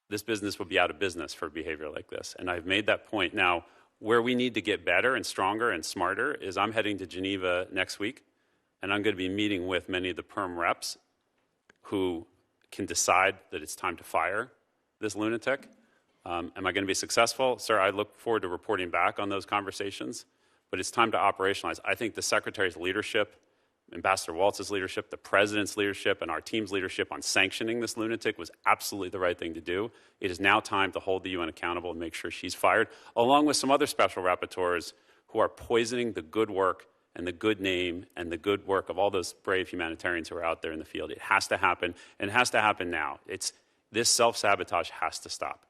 this business would be out of business for behavior like this. And I've made that point. Now, where we need to get better and stronger and smarter is I'm heading to Geneva next week, and I'm going to be meeting with many of the perm reps who can decide that it's time to fire this lunatic. Am I going to be successful? Sir, I look forward to reporting back on those conversations, but it's time to operationalize. I think the Secretary's leadership, Ambassador Waltz's leadership, the President's leadership, and our team's leadership on sanctioning this lunatic was absolutely the right thing to do. It is now time to hold the UN accountable and make sure she's fired, along with some other special rapporteurs who are poisoning the good work and the good name and the good work of all those brave humanitarians who are out there in the field. It has to happen, and it has to happen now. This self-sabotage has to stop.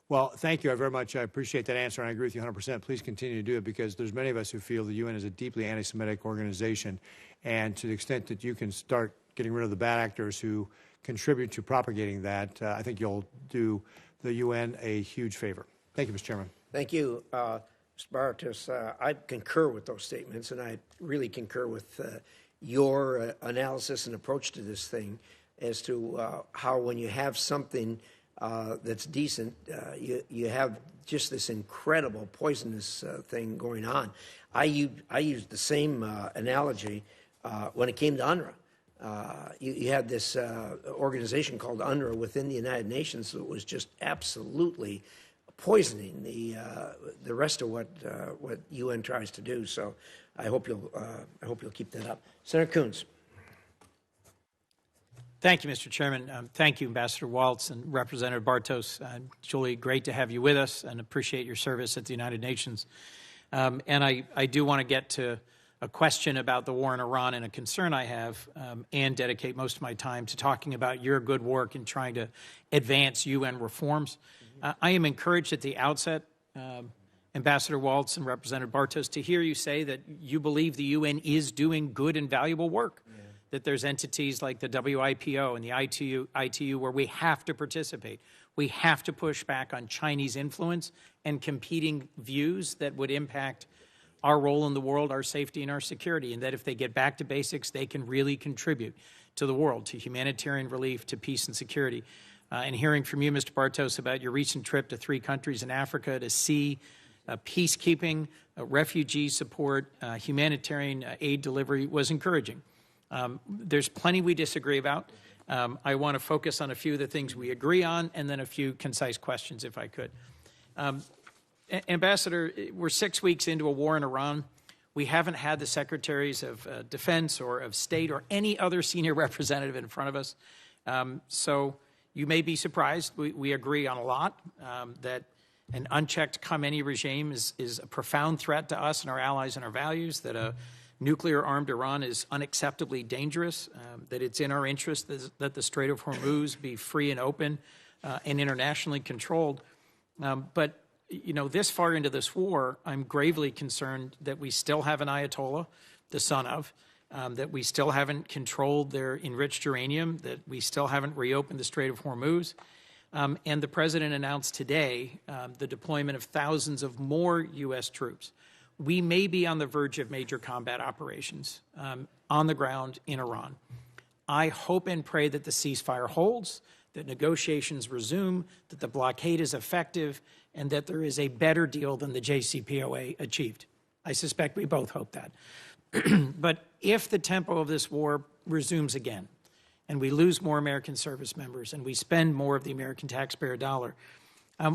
Well, thank you very much. I appreciate that answer, and I agree with you 100%. Please continue to do it, because there's many of us who feel the UN is a deeply anti-Semitic organization, and to the extent that you can start getting rid of the bad actors who contribute to propagating that, I think you'll do the UN a huge favor. Thank you, Mr. Chairman. Thank you, Mr. Bartos. I concur with those statements, and I really concur with your analysis and approach to this thing as to how when you have something that's decent, you have just this incredible poisonous thing going on. I used the same analogy when it came to UNRWA. You had this organization called UNRWA within the United Nations that was just absolutely poisoning the rest of what UN tries to do. So I hope you'll keep that up. Senator Coons. Thank you, Mr. Chairman. Thank you, Ambassador Waltz and Representative Bartos. Julie, great to have you with us, and appreciate your service at the United Nations. And I do want to get to a question about the war in Iran and a concern I have, and dedicate most of my time to talking about your good work in trying to advance UN reforms. I am encouraged at the outset, Ambassador Waltz and Representative Bartos, to hear you say that you believe the UN is doing good and valuable work. Yeah. That there's entities like the WIPO and the ITU where we have to participate. We have to push back on Chinese influence and competing views that would impact our role in the world, our safety, and our security, and that if they get back to basics, they can really contribute to the world, to humanitarian relief, to peace and security. And hearing from you, Mr. Bartos, about your recent trip to 3 countries in Africa to see peacekeeping, refugee support, humanitarian aid delivery was encouraging. There's plenty we disagree about. I want to focus on a few of the things we agree on, and then a few concise questions, if I could. Ambassador, we're 6 weeks into a war in Iran. We haven't had the secretaries of defense or of state or any other senior representative in front of us. So you may be surprised. We agree on a lot, that an unchecked Khamenei regime is a profound threat to us and our allies and our values, that a nuclear-armed Iran is unacceptably dangerous, that it's in our interest that the Strait of Hormuz be free and open and internationally controlled. But, you know, this far into this war, I'm gravely concerned that we still have an Ayatollah, the son of, that we still haven't controlled their enriched uranium, that we still haven't reopened the Strait of Hormuz. And the President announced today the deployment of thousands of more U.S. troops. We may be on the verge of major combat operations on the ground in Iran. I hope and pray that the ceasefire holds, that negotiations resume, that the blockade is effective, and that there is a better deal than the JCPOA achieved. I suspect we both hope that. But if the tempo of this war resumes again, and we lose more American service members, and we spend more of the American taxpayer dollar,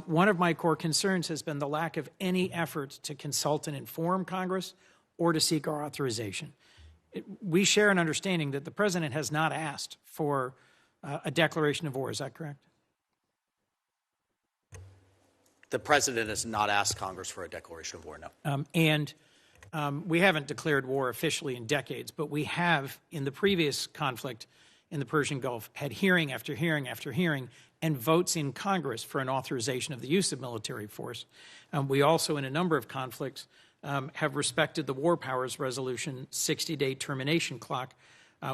one of my core concerns has been the lack of any effort to consult and inform Congress or to seek our authorization. We share an understanding that the President has not asked for a declaration of war. Is that correct? The President has not asked Congress for a declaration of war, no. And We haven't declared war officially in decades, but we have, in the previous conflict in the Persian Gulf, had hearing after hearing after hearing and votes in Congress for an authorization of the use of military force. We also, in a number of conflicts, have respected the War Powers Resolution 60-day termination clock,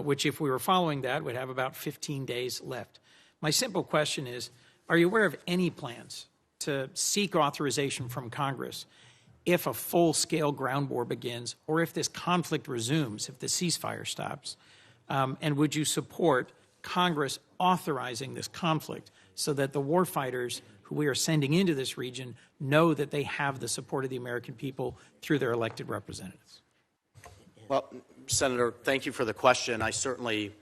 which, if we were following that, would have about 15 days left. My simple question is, are you aware of any plans to seek authorization from Congress if a full-scale ground war begins, or if this conflict resumes, if the ceasefire stops? And would you support Congress authorizing this conflict so that the warfighters who we are sending into this region know that they have the support of the American people through their elected representatives? Well, Senator, thank you for the question. I certainly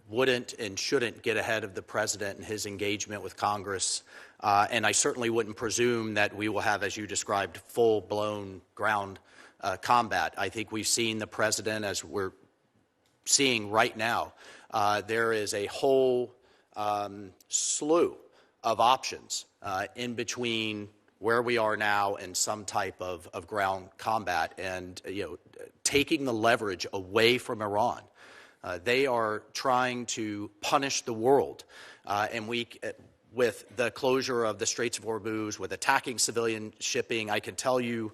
wouldn't and shouldn't get ahead of the President and his engagement with Congress. And I certainly wouldn't presume that we will have, as you described, full-blown ground combat. I think we've seen the President, as we're seeing right now, there is a whole slew of options in between where we are now and some type of ground combat, and taking the leverage away from Iran. They are trying to punish the world, and with the closure of the Straits of Hormuz, with attacking civilian shipping, I can tell you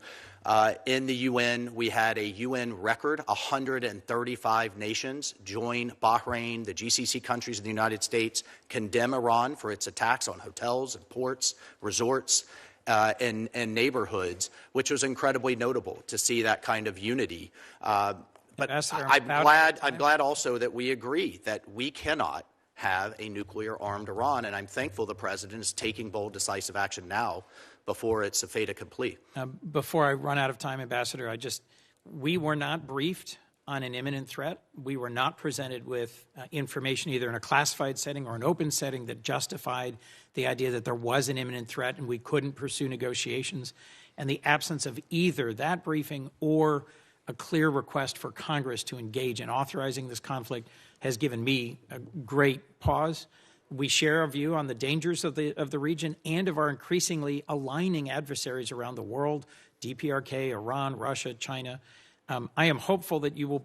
in the UN, we had a UN record, 135 nations join Bahrain, the GCC countries of the United States, condemn Iran for its attacks on hotels and ports, resorts, and neighborhoods, which was incredibly notable to see that kind of unity. But I'm glad also that we agree that we cannot have a nuclear-armed Iran, and I'm thankful the President is taking bold, decisive action now before it's a fait accompli. Before I run out of time, Ambassador, we were not briefed on an imminent threat. We were not presented with information either in a classified setting or an open setting that justified the idea that there was an imminent threat and we couldn't pursue negotiations. And the absence of either that briefing or a clear request for Congress to engage in authorizing this conflict has given me a great pause. We share a view on the dangers of the region and of our increasingly aligning adversaries around the world, DPRK, Iran, Russia, China. I am hopeful that you will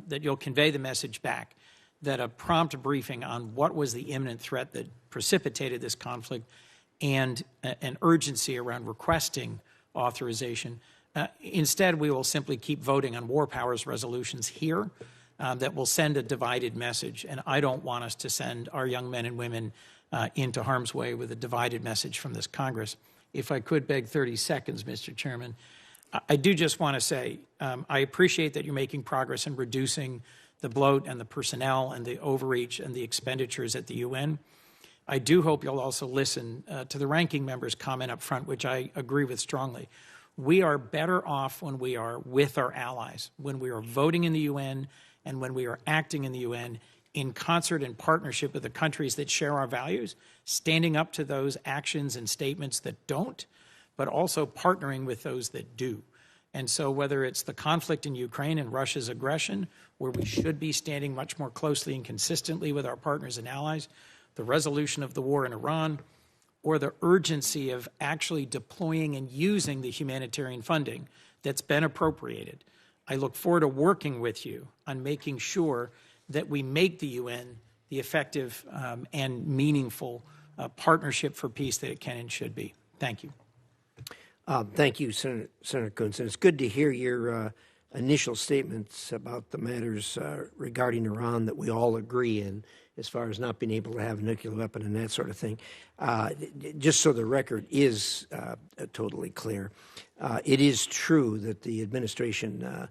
that you'll convey the message back that a prompt briefing on what was the imminent threat that precipitated this conflict and an urgency around requesting authorization. Instead, we will simply keep voting on war powers resolutions here that will send a divided message. And I don't want us to send our young men and women into harm's way with a divided message from this Congress. If I could beg 30 seconds, Mr. Chairman, I do just want to say I appreciate that you're making progress in reducing the bloat and the personnel and the overreach and the expenditures at the UN. I do hope you'll also listen to the ranking member's comment up front, which I agree with strongly. We are better off when we are with our allies, when we are voting in the UN and when we are acting in the UN in concert and partnership with the countries that share our values, standing up to those actions and statements that don't, but also partnering with those that do. And so whether it's the conflict in Ukraine and Russia's aggression, where we should be standing much more closely and consistently with our partners and allies, the resolution of the war in Iran, or the urgency of actually deploying and using the humanitarian funding that's been appropriated, I look forward to working with you on making sure that we make the UN the effective and meaningful partnership for peace that it can and should be. Thank you. Thank you, Senator Coons. And it's good to hear your initial statements about the matters regarding Iran that we all agree in, as far as not being able to have a nuclear weapon and that sort of thing. Just so the record is totally clear, it is true that the administration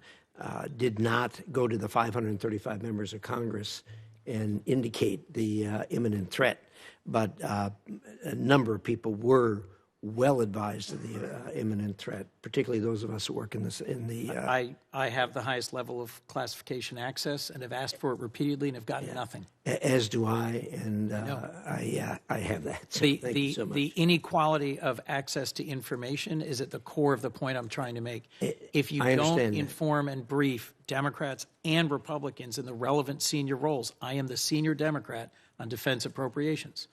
did not go to the 535 members of Congress and indicate the imminent threat, but a number of people were well advised of the imminent threat, particularly those of us who work in this. I have the highest level of classification access and have asked for it repeatedly and have gotten nothing. As do I, and I have that. So thank you so much. The inequality of access to information is at the core of the point I'm trying to make. If you don't inform and brief Democrats and Republicans in the relevant senior roles, I am the senior Democrat on defense appropriations.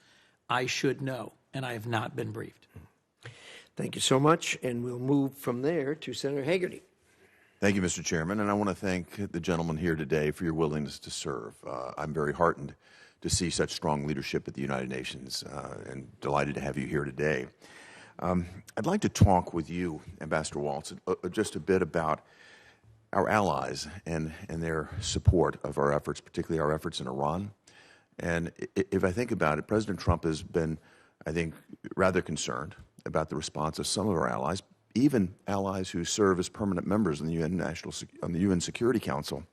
I should know, and I have not been briefed. Thank you so much, and we'll move from there to Senator Hagerty. Thank you, Mr. Chairman, and I want to thank the gentleman here today for your willingness to serve. I'm very heartened to see such strong leadership at the United Nations, and delighted to have you here today. I'd like to talk with you, Ambassador Waltz, just a bit about our allies and their support of our efforts, particularly our efforts in Iran. And if I think about it, President Trump has been, I think, rather concerned about the response of some of our allies, even allies who serve as permanent members in the UN Security Council.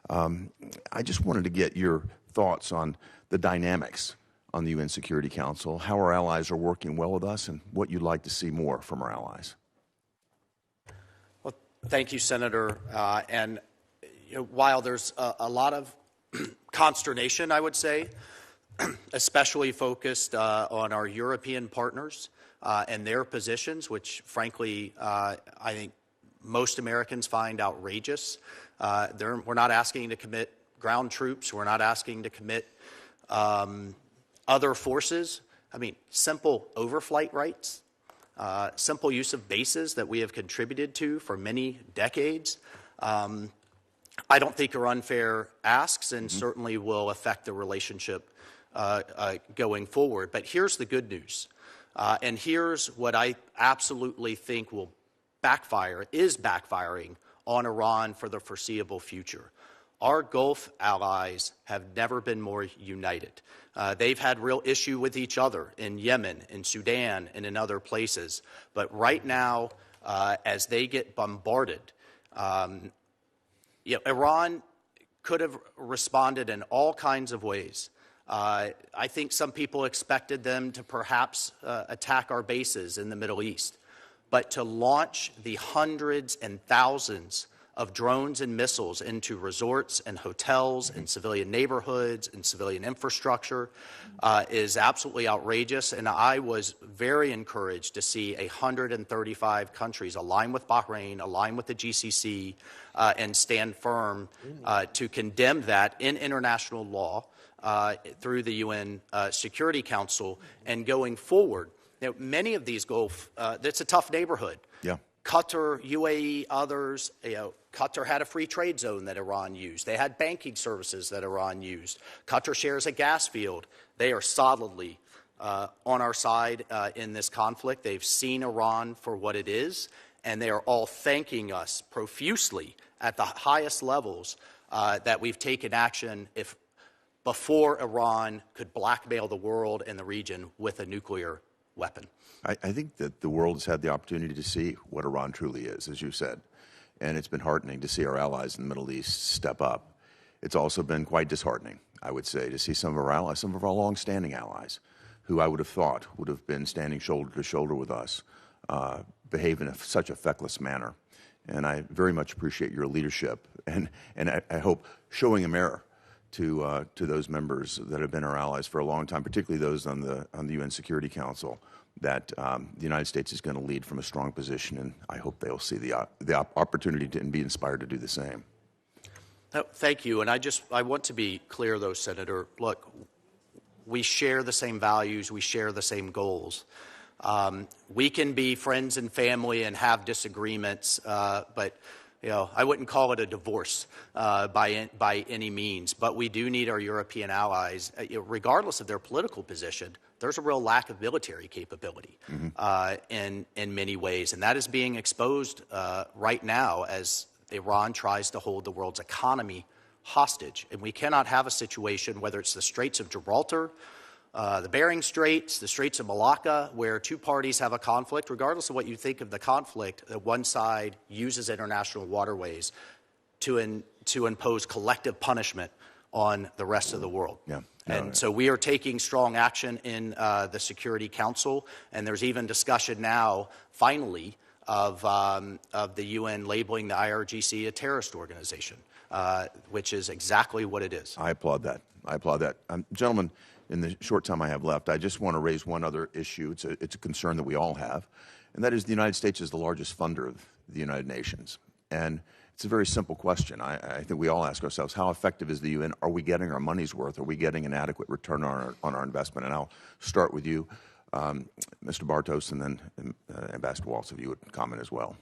I just wanted to get your thoughts on the dynamics on the UN Security Council, how our allies are working well with us, and what you'd like to see more from our allies. Well, thank you, Senator. While there's a lot of consternation, I would say, especially focused on our European partners and their positions, which, frankly, I think most Americans find outrageous. We're not asking to commit ground troops. We're not asking to commit other forces. I mean, simple overflight rights, simple use of bases that we have contributed to for many decades. I don't think are unfair asks, and certainly will affect the relationship going forward. But here's the good news, and here's what I absolutely think will is backfiring on Iran for the foreseeable future. Our Gulf allies have never been more united. They've had real issue with each other in Yemen, in Sudan, and in other places. But right now, as they get bombarded, Iran could have responded in all kinds of ways. I think some people expected them to perhaps attack our bases in the Middle East. But to launch the hundreds and thousands of drones and missiles into resorts and hotels and civilian neighborhoods and civilian infrastructure is absolutely outrageous. And I was very encouraged to see 135 countries align with Bahrain, align with the GCC, and stand firm to condemn that in international law through the UN Security Council. And going forward, many of these Gulf, it's a tough neighborhood. Yeah. Qatar, UAE, others, Qatar had a free trade zone that Iran used. They had banking services that Iran used. Qatar shares a gas field. They are solidly on our side in this conflict. They've seen Iran for what it is, and they are all thanking us profusely at the highest levels that we've taken action before Iran could blackmail the world and the region with a nuclear weapon. I think that the world has had the opportunity to see what Iran truly is, as you said, and it's been heartening to see our allies in the Middle East step up. It's also been quite disheartening, I would say, to see some of our allies, some of our long-standing allies, who I would have thought would have been standing shoulder to shoulder with us, behave in such a feckless manner. And I very much appreciate your leadership, and I hope showing a mirror to those members that have been our allies for a long time, particularly those on the UN Security Council, that the United States is going to lead from a strong position, and I hope they'll see the opportunity and be inspired to do the same. Thank you, and I want to be clear, though, Senator. Look, we share the same values, we share the same goals. We can be friends and family and have disagreements, but I wouldn't call it a divorce by any means. But we do need our European allies, regardless of their political position. There's a real lack of military capability in many ways, and that is being exposed right now as Iran tries to hold the world's economy hostage. And we cannot have a situation, whether it's the Straits of Gibraltar, the Bering Straits, the Straits of Malacca, where two parties have a conflict, regardless of what you think of the conflict, that one side uses international waterways to impose collective punishment on the rest of the world. Yeah. So we are taking strong action in the Security Council, and there's even discussion now, finally, of the UN labeling the IRGC a terrorist organization, which is exactly what it is. I applaud that. Gentlemen, in the short time I have left, I just want to raise one other issue. It's a concern that we all have, and that is the United States is the largest funder of the United Nations. And it's a very simple question. I think we all ask ourselves, how effective is the UN? Are we getting our money's worth? Are we getting an adequate return on our investment? And I'll start with you, Mr. Bartos, and then Ambassador Waltz, if you would comment as well.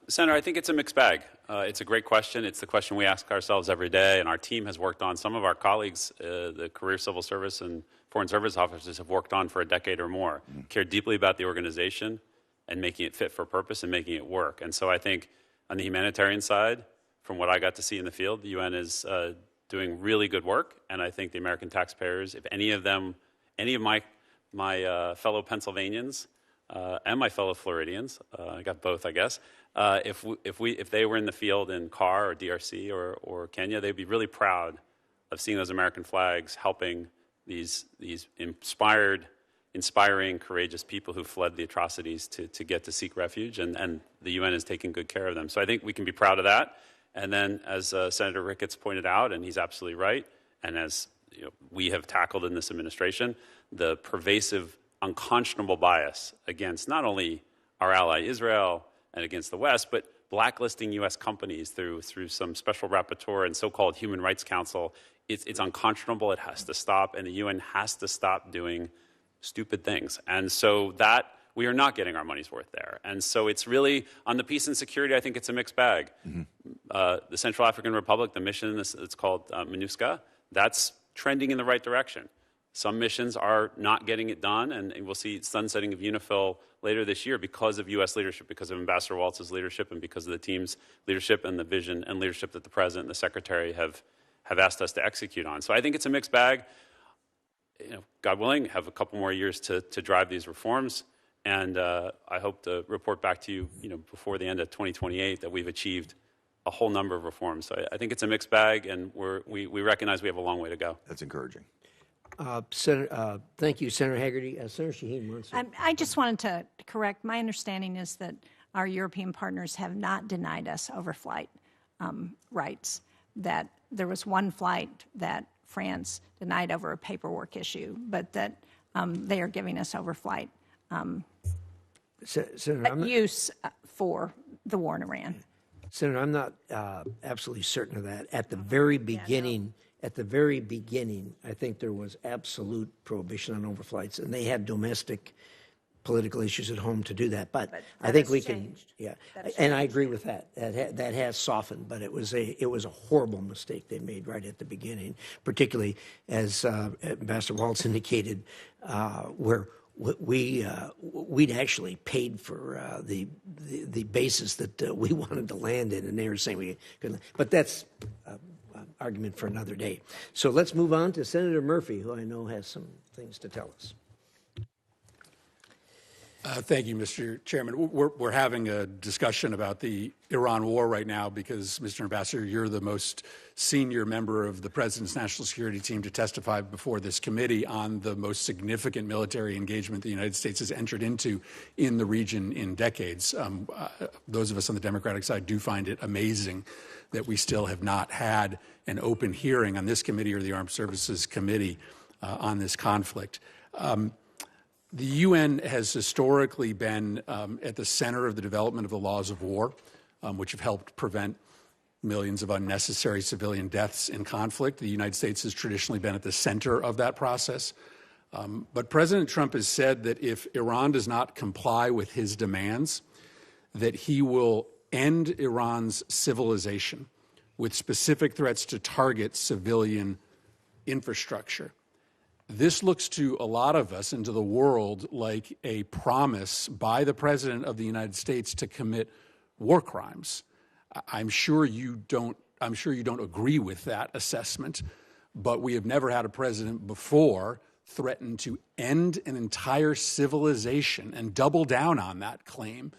Senator, I think it's a mixed bag. It's a great question. It's the question we ask ourselves every day, and our team has worked on. Some of our colleagues, the career civil service and foreign service officers, have worked on for a decade or more, care deeply about the organization and making it fit for purpose and making it work. And so I think on the humanitarian side, from what I got to see in the field, the UN is doing really good work, and I think the American taxpayers, if any of my fellow Pennsylvanians and my fellow Floridians, I got both, I guess, if they were in the field in CAR or DRC or Kenya, they'd be really proud of seeing those American flags helping these inspiring, courageous people who fled the atrocities to get to seek refuge, and the UN is taking good care of them. So I think we can be proud of that. And then, as Senator Ricketts pointed out, and he's absolutely right, and as we have tackled in this administration, the pervasive, unconscionable bias against not only our ally Israel and against the West, but blacklisting U.S. companies through some special rapporteur and so-called Human Rights Council. It's unconscionable. It has to stop, and the UN has to stop doing stupid things. And so that we are not getting our money's worth there. And so it's really, on the peace and security, I think it's a mixed bag. The Central African Republic, the mission, it's called MINUSCA, that's trending in the right direction. Some missions are not getting it done, and we'll see sunsetting of UNIFIL later this year because of U.S. leadership, because of Ambassador Waltz's leadership, and because of the team's leadership and the vision and leadership that the President and the Secretary have asked us to execute on. So I think it's a mixed bag. God willing, have a couple more years to drive these reforms, and I hope to report back to you, before the end of 2028 that we've achieved a whole number of reforms. So I think it's a mixed bag, and we recognize we have a long way to go. That's encouraging. Thank you, Senator Haggerty. Senator Shaheen wants to... I just wanted to correct. My understanding is that our European partners have not denied us overflight rights, that there was one flight that France denied over a paperwork issue, but that they are giving us overflight use for the war in Iran. Senator, I'm not absolutely certain of that. At the very beginning, I think there was absolute prohibition on overflights, and they had domestic political issues at home to do that. But I think we can, and I agree with that. That has softened, but it was a horrible mistake they made right at the beginning, particularly as Ambassador Waltz indicated, where we'd actually paid for the bases that we wanted to land in, and they were saying we couldn't. But that's argument for another day. So let's move on to Senator Murphy, who I know has some things to tell us. Thank you, Mr. Chairman. We're having a discussion about the Iran war right now because, Mr. Ambassador, you're the most senior member of the President's National Security Team to testify before this committee on the most significant military engagement the United States has entered into in the region in decades. Those of us on the Democratic side do find it amazing that we still have not had an open hearing on this committee or the Armed Services Committee on this conflict. The UN has historically been at the center of the development of the laws of war, which have helped prevent millions of unnecessary civilian deaths in conflict. The United States has traditionally been at the center of that process. But President Trump has said that if Iran does not comply with his demands, that he will end Iran's civilization with specific threats to target civilian infrastructure. This looks to a lot of us and to the world like a promise by the President of the United States to commit war crimes. I'm sure you don't agree with that assessment, but we have never had a president before threaten to end an entire civilization and double down on that claim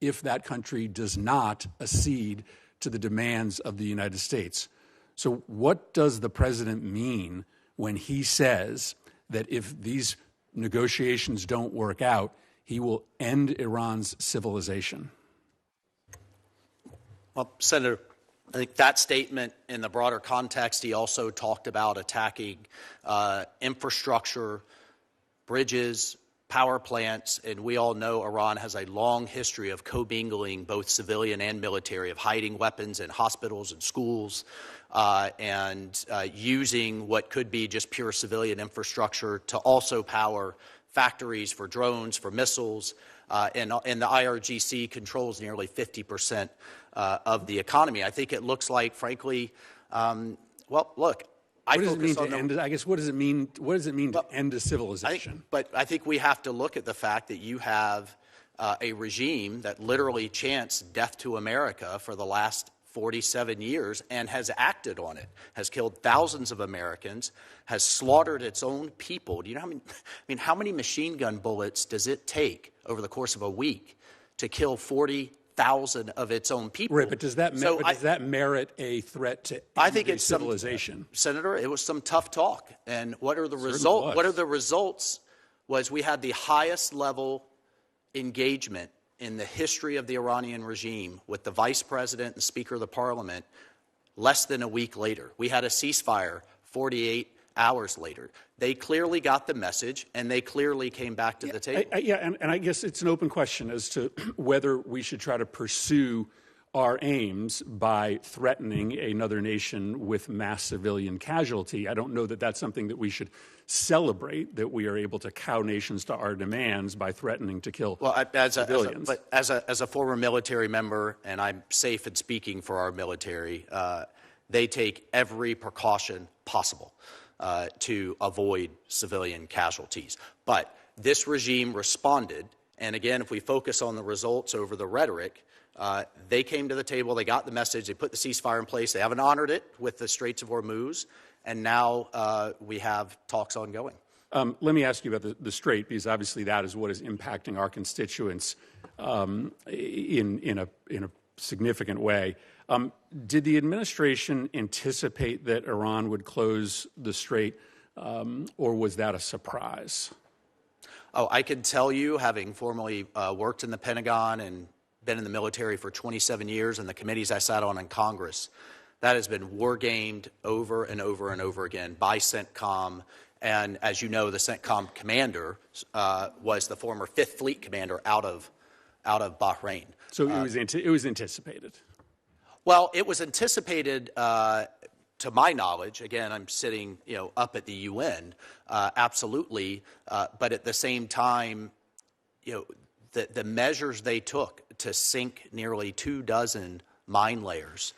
if that country does not accede to the demands of the United States. So what does the president mean when he says that if these negotiations don't work out, he will end Iran's civilization? Well, Senator, I think that statement in the broader context, he also talked about attacking infrastructure, bridges, power plants, and we all know Iran has a long history of commingling both civilian and military, of hiding weapons in hospitals and schools, and using what could be just pure civilian infrastructure to also power factories for drones, for missiles, and the IRGC controls nearly 50% of the economy. I think it looks like, frankly, well, look, what does it mean to end? I guess what does it mean? What does it mean to end a civilization? But I think we have to look at the fact that you have a regime that literally chants death to America for the last 47 years and has acted on it, has killed thousands of Americans, has slaughtered its own people. Do you know how many machine gun bullets does it take over the course of a week to kill 40,000 of its own people? Right, but does that merit a threat to civilization? Senator, it was some tough talk. And what are the results? What are the results? Was we had the highest level engagement in the history of the Iranian regime with the vice president and speaker of the parliament less than a week later. We had a ceasefire 48 hours later. They clearly got the message, and they clearly came back to the table. And I guess it's an open question as to whether we should try to pursue our aims by threatening another nation with mass civilian casualty. I don't know that that's something that we should celebrate, that we are able to cow nations to our demands by threatening to kill civilians. As a former military member, and I'm safe in speaking for our military, they take every precaution possible to avoid civilian casualties. But this regime responded, and again, if we focus on the results over the rhetoric, they came to the table, they got the message, they put the ceasefire in place, they haven't honored it with the Straits of Hormuz, and now we have talks ongoing. Let me ask you about the Strait, because obviously that is what is impacting our constituents in a significant way. Did the administration anticipate that Iran would close the Strait, or was that a surprise? Oh, I can tell you, having formerly worked in the Pentagon and been in the military for 27 years and the committees I sat on in Congress, that has been war-gamed over and over and over again by CENTCOM. And as you know, the CENTCOM commander was the former 5th Fleet commander out of Bahrain. So it was anticipated. Well, it was anticipated, to my knowledge. Again, I'm sitting, up at the UN, absolutely. But at the same time, the measures they took to sink nearly 24 mine layers,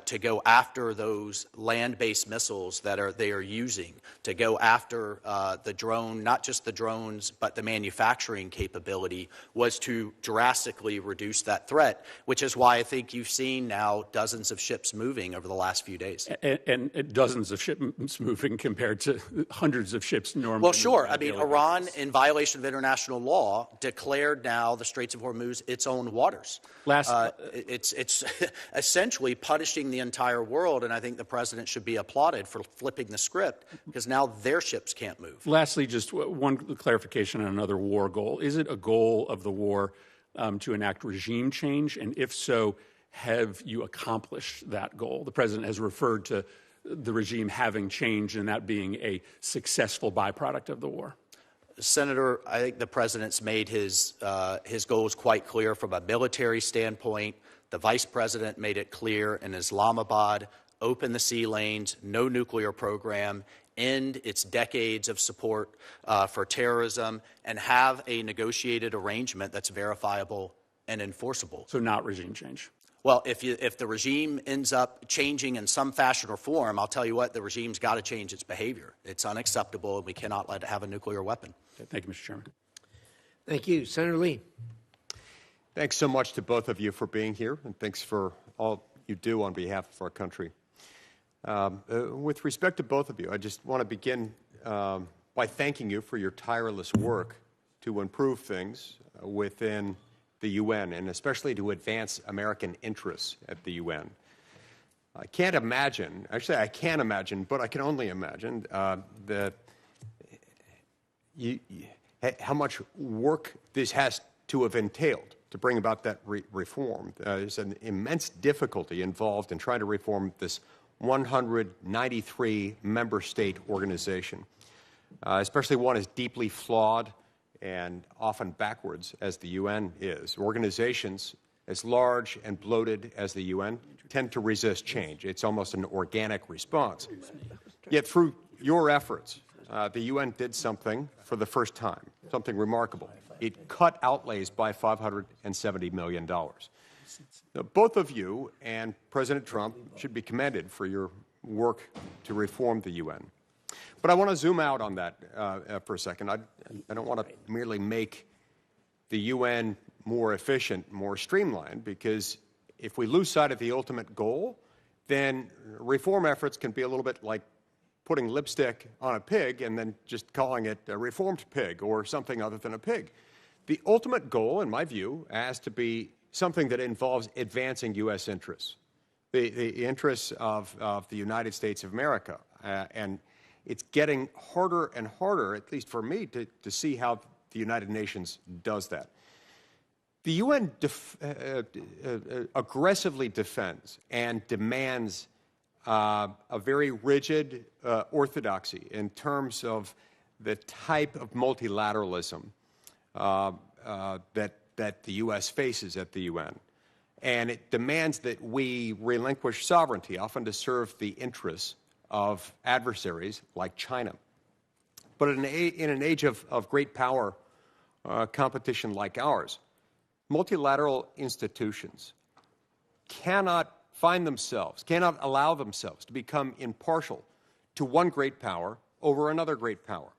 to go after those land-based missiles that they are using, to go after the drone, not just the drones, but the manufacturing capability, was to drastically reduce that threat, which is why I think you've seen now dozens of ships moving over the last few days. And dozens of ships moving compared to hundreds of ships normally. Well, sure. I mean, Iran, in violation of international law, declared now the Straits of Hormuz its own waters. It's essentially punishing the entire world, and I think the president should be applauded for flipping the script, because now their ships can't move. Lastly, just one clarification on another war goal. Is it a goal of the war to enact regime change? And if so, have you accomplished that goal? The president has referred to the regime having changed and that being a successful byproduct of the war. Senator, I think the president's made his goals quite clear from a military standpoint. The vice president made it clear in Islamabad: open the sea lanes, no nuclear program, end its decades of support for terrorism, and have a negotiated arrangement that's verifiable and enforceable. So not regime change. Well, if the regime ends up changing in some fashion or form, I'll tell you what, the regime's got to change its behavior. It's unacceptable, and we cannot let it have a nuclear weapon. Okay, thank you, Mr. Chairman. Thank you. Senator Lee. Thanks so much to both of you for being here, and thanks for all you do on behalf of our country. With respect to both of you, I just want to begin by thanking you for your tireless work to improve things within the UN, and especially to advance American interests at the UN. I can't imagine, actually I can imagine, but I can only imagine how much work this has to have entailed to bring about that reform. There's an immense difficulty involved in trying to reform this 193 member state organization, especially one as deeply flawed and often backwards as the UN is. Organizations as large and bloated as the UN tend to resist change. It's almost an organic response. Yet through your efforts, the UN did something for the first time. something remarkable. It cut outlays by $570 million. Now, both of you and President Trump should be commended for your work to reform the UN. But I want to zoom out on that for a second. I don't want to merely make the UN more efficient, more streamlined, because if we lose sight of the ultimate goal, then reform efforts can be a little bit like putting lipstick on a pig and then just calling it a reformed pig or something other than a pig. The ultimate goal, in my view, has to be something that involves advancing U.S. interests, the interests of the United States of America. And it's getting harder and harder, at least for me, to see how the United Nations does that. The UN aggressively defends and demands a very rigid orthodoxy in terms of the type of multilateralism that the U.S. faces at the UN. And it demands that we relinquish sovereignty, often to serve the interests of adversaries like China. But in an age of great power competition like ours, multilateral institutions cannot allow themselves to become impartial to one great power over another great power.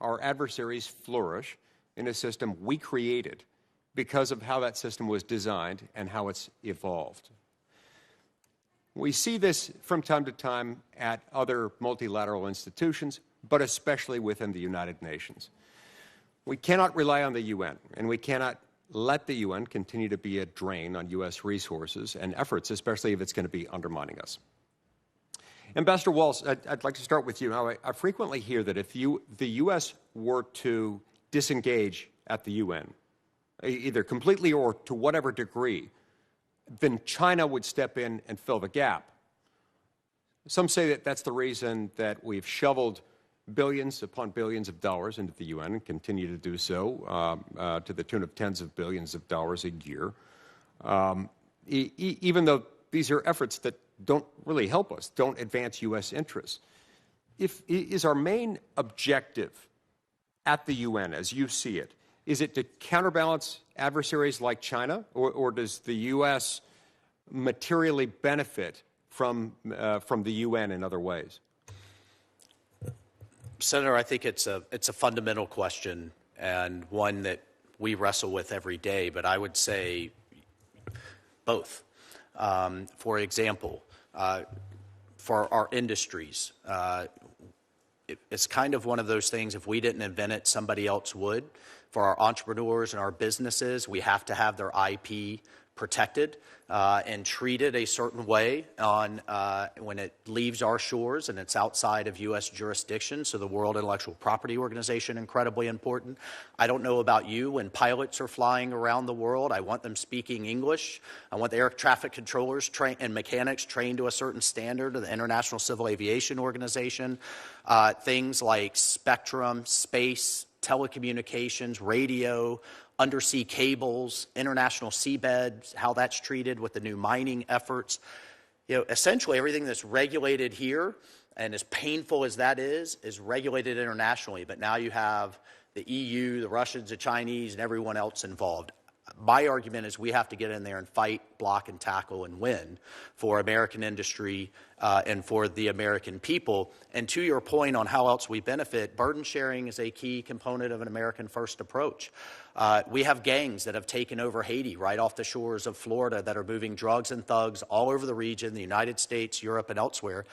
Our adversaries flourish in a system we created because of how that system was designed and how it's evolved. We see this from time to time at other multilateral institutions, but especially within the United Nations. We cannot rely on the UN, and we cannot let the UN continue to be a drain on U.S. resources and efforts, especially if it's going to be undermining us. Ambassador Waltz, I'd like to start with you. Now, I frequently hear that if the U.S. were to disengage at the UN, either completely or to whatever degree, then China would step in and fill the gap. Some say that that's the reason that we've shoveled billions upon billions of dollars into the UN and continue to do so to the tune of tens of billions of dollars a year, even though these are efforts that don't really help us, don't advance U.S. interests. Is our main objective at the UN, as you see it, is it to counterbalance adversaries like China, or does the U.S. materially benefit from the UN in other ways? Senator, I think it's a fundamental question and one that we wrestle with every day, but I would say both. For example, for our industries, it's kind of one of those things, if we didn't invent it, somebody else would. For our entrepreneurs and our businesses, we have to have their IP protected and treated a certain way when it leaves our shores and it's outside of U.S. jurisdiction. So the World Intellectual Property Organization, incredibly important. I don't know about you, when pilots are flying around the world, I want them speaking English. I want the air traffic controllers and mechanics trained to a certain standard of the International Civil Aviation Organization. Things like spectrum, space, telecommunications, radio, undersea cables, international seabeds, how that's treated with the new mining efforts. Essentially everything that's regulated here, and as painful as that is regulated internationally. But now you have the EU, the Russians, the Chinese, and everyone else involved. My argument is we have to get in there and fight, block, and tackle and win for American industry and for the American people. And to your point on how else we benefit, burden sharing is a key component of an American first approach. We have gangs that have taken over Haiti right off the shores of Florida that are moving drugs and thugs all over the region, the United States, Europe, and elsewhere.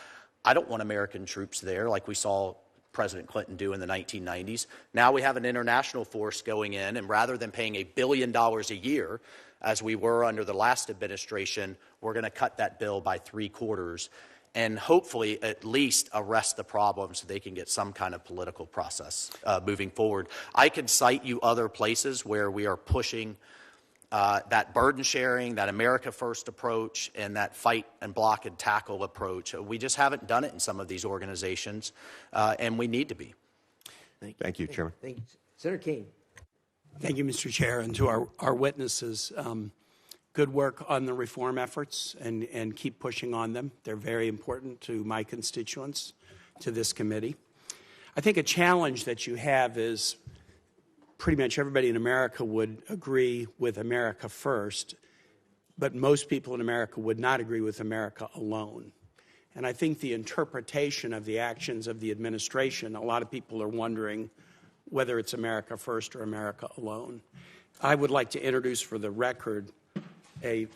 I don't want American troops there like we saw President Clinton do in the 1990s. Now we have an international force going in, and rather than paying $1 billion a year, as we were under the last administration, we're going to cut that bill by 3/4 and hopefully at least arrest the problem so they can get some kind of political process moving forward. I can cite you other places where we are pushing that burden sharing, that America First approach, and that fight and block and tackle approach. We just haven't done it in some of these organizations, and we need to be. Thank you, Chairman. Thank you. Senator Kane. Thank you, Mr. Chair, and to our witnesses. Good work on the reform efforts, and keep pushing on them. They're very important to my constituents, to this committee. I think a challenge that you have is pretty much everybody in America would agree with America first, but most people in America would not agree with America alone. And I think the interpretation of the actions of the administration, a lot of people are wondering whether it's America first or America alone. I would like to introduce for the record a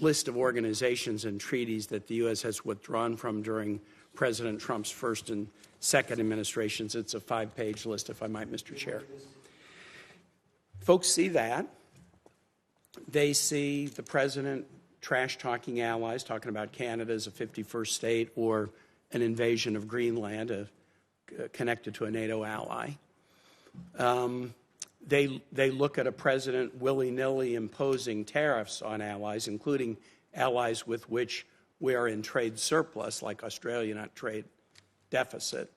list of organizations and treaties that the U.S. has withdrawn from during President Trump's first and second administrations. It's a 5-page list, if I might, Mr. Chair. Folks see that. They see the president trash-talking allies, talking about Canada as a 51st state or an invasion of Greenland connected to a NATO ally. They look at a president willy-nilly imposing tariffs on allies, including allies with which we are in trade surplus, like Australia, not trade deficit.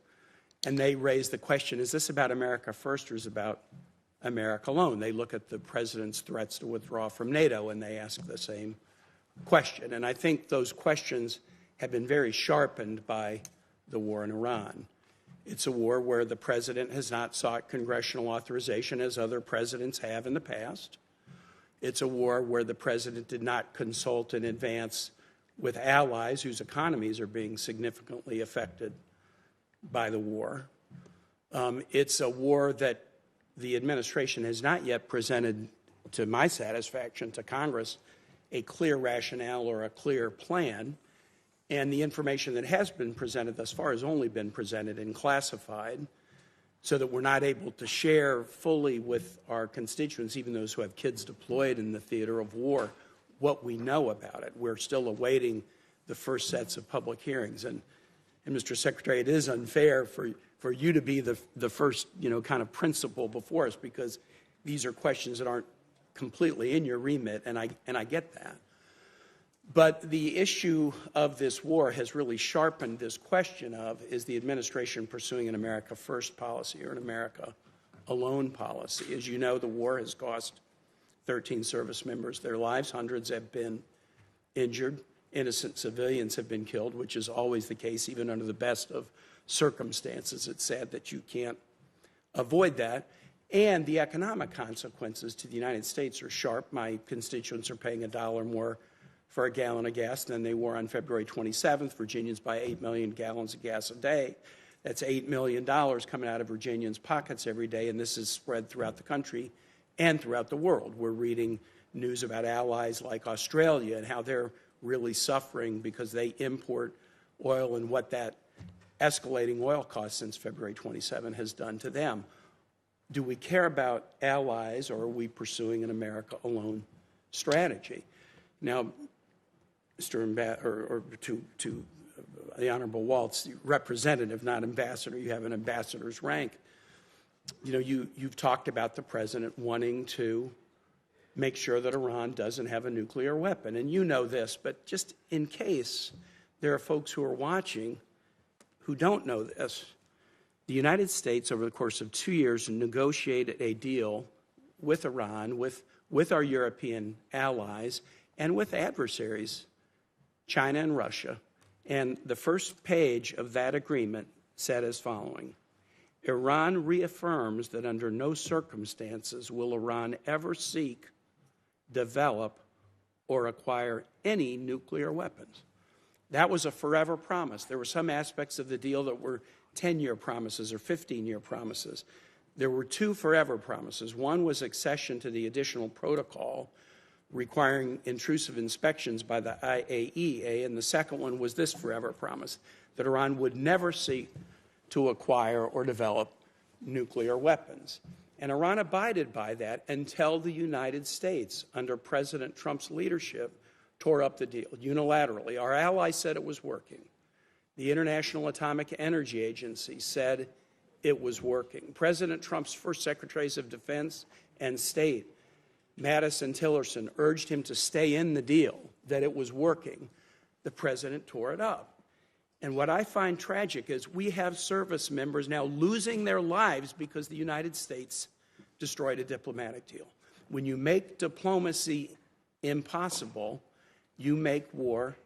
And they raise the question, is this about America first or is it about America alone? They look at the president's threats to withdraw from NATO and they ask the same question. And I think those questions have been very sharpened by the war in Iran. It's a war where the president has not sought congressional authorization as other presidents have in the past. It's a war where the president did not consult in advance with allies whose economies are being significantly affected by the war. It's a war that the administration has not yet presented, to my satisfaction, to Congress, a clear rationale or a clear plan. And the information that has been presented thus far has only been presented and classified so that we're not able to share fully with our constituents, even those who have kids deployed in the theater of war, what we know about it. We're still awaiting the first sets of public hearings. And Mr. Secretary, it is unfair for you to be the first, kind of principal before us, because these are questions that aren't completely in your remit, and I get that. But the issue of this war has really sharpened this question of, is the administration pursuing an America first policy or an America alone policy? As you know, the war has cost 13 service members their lives. Hundreds have been injured. Innocent civilians have been killed, which is always the case, even under the best of circumstances. It's sad that you can't avoid that. And the economic consequences to the United States are sharp. My constituents are paying $1 more for a gallon of gas than they were on February 27th. Virginians buy 8 million gallons of gas a day. That's $8 million coming out of Virginians' pockets every day, and this is spread throughout the country and throughout the world. We're reading news about allies like Australia and how they're really suffering because they import oil and what that escalating oil cost since February 27 has done to them. Do we care about allies, or are we pursuing an America alone strategy? Now, to the Honorable Waltz, representative, not ambassador, you have an ambassador's rank. You've talked about the president wanting to make sure that Iran doesn't have a nuclear weapon. And you know this, but just in case there are folks who are watching who don't know this, the United States, over the course of 2 years, negotiated a deal with Iran, with our European allies, and with adversaries, China and Russia. And the first page of that agreement said as following: Iran reaffirms that under no circumstances will Iran ever seek, develop, or acquire any nuclear weapons. That was a forever promise. There were some aspects of the deal that were 10-year promises or 15-year promises. There were two forever promises. One was accession to the additional protocol requiring intrusive inspections by the IAEA, and the second one was this forever promise, that Iran would never seek to acquire or develop nuclear weapons. And Iran abided by that until the United States, under President Trump's leadership, tore up the deal unilaterally. Our allies said it was working. The International Atomic Energy Agency said it was working. President Trump's first secretaries of defense and state, Mattis and Tillerson, urged him to stay in the deal, that it was working. The president tore it up. And what I find tragic is we have service members now losing their lives because the United States destroyed a diplomatic deal. When you make diplomacy impossible, you make war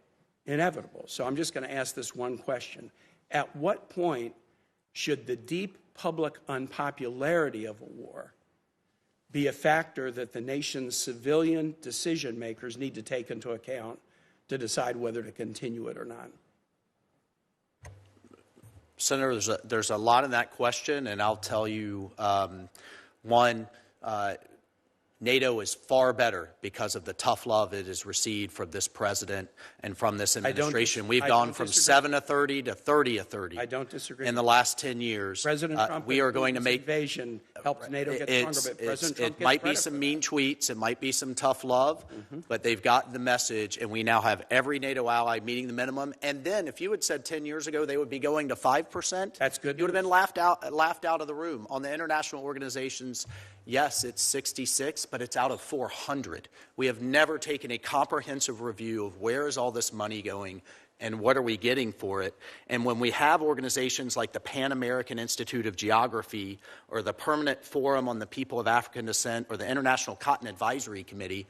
inevitable. So I'm just going to ask this one question. At what point should the deep public unpopularity of a war be a factor that the nation's civilian decision makers need to take into account to decide whether to continue it or not? Senator, there's a lot in that question, and I'll tell you, one, NATO is far better because of the tough love it has received from this president and from this administration. We've gone from 7 a 30 to 30 a 30. I don't disagree. In the last 10 years. President Trump, we are going to make invasion helped NATO get stronger, but President Trump it might be some mean tweets, it might be some tough love, but they've gotten the message, and we now have every NATO ally meeting the minimum. And then, if you had said 10 years ago they would be going to 5%, that's good. You would have been laughed out of the room. On the international organizations, yes, it's 66, but it's out of 400. We have never taken a comprehensive review of where is all this money going and what are we getting for it. And when we have organizations like the Pan American Institute of Geography or the Permanent Forum on the People of African Descent or the International Cotton Advisory Committee,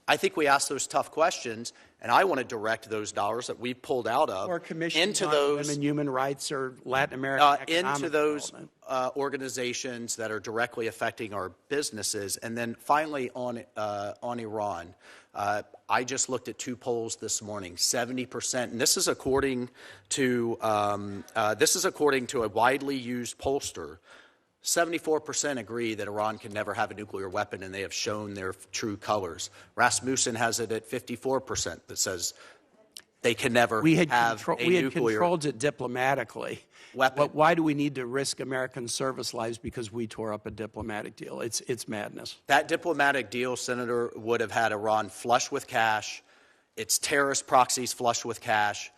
I think we ask those tough questions, and I want to direct those dollars that we've pulled out of or into those women, human rights, or Latin American into those organizations that are directly affecting our businesses. And then finally on Iran, I just looked at 2 polls this morning. 70%, and this is according to a widely used pollster. 74% agree that Iran can never have a nuclear weapon, and they have shown their true colors. Rasmussen has it at 54% that says they can never have a nuclear We had controlled it diplomatically. Weapon. But why do we need to risk American service lives because we tore up a diplomatic deal? It's madness. That diplomatic deal, Senator, would have had Iran flush with cash, its terrorist proxies flush with cash.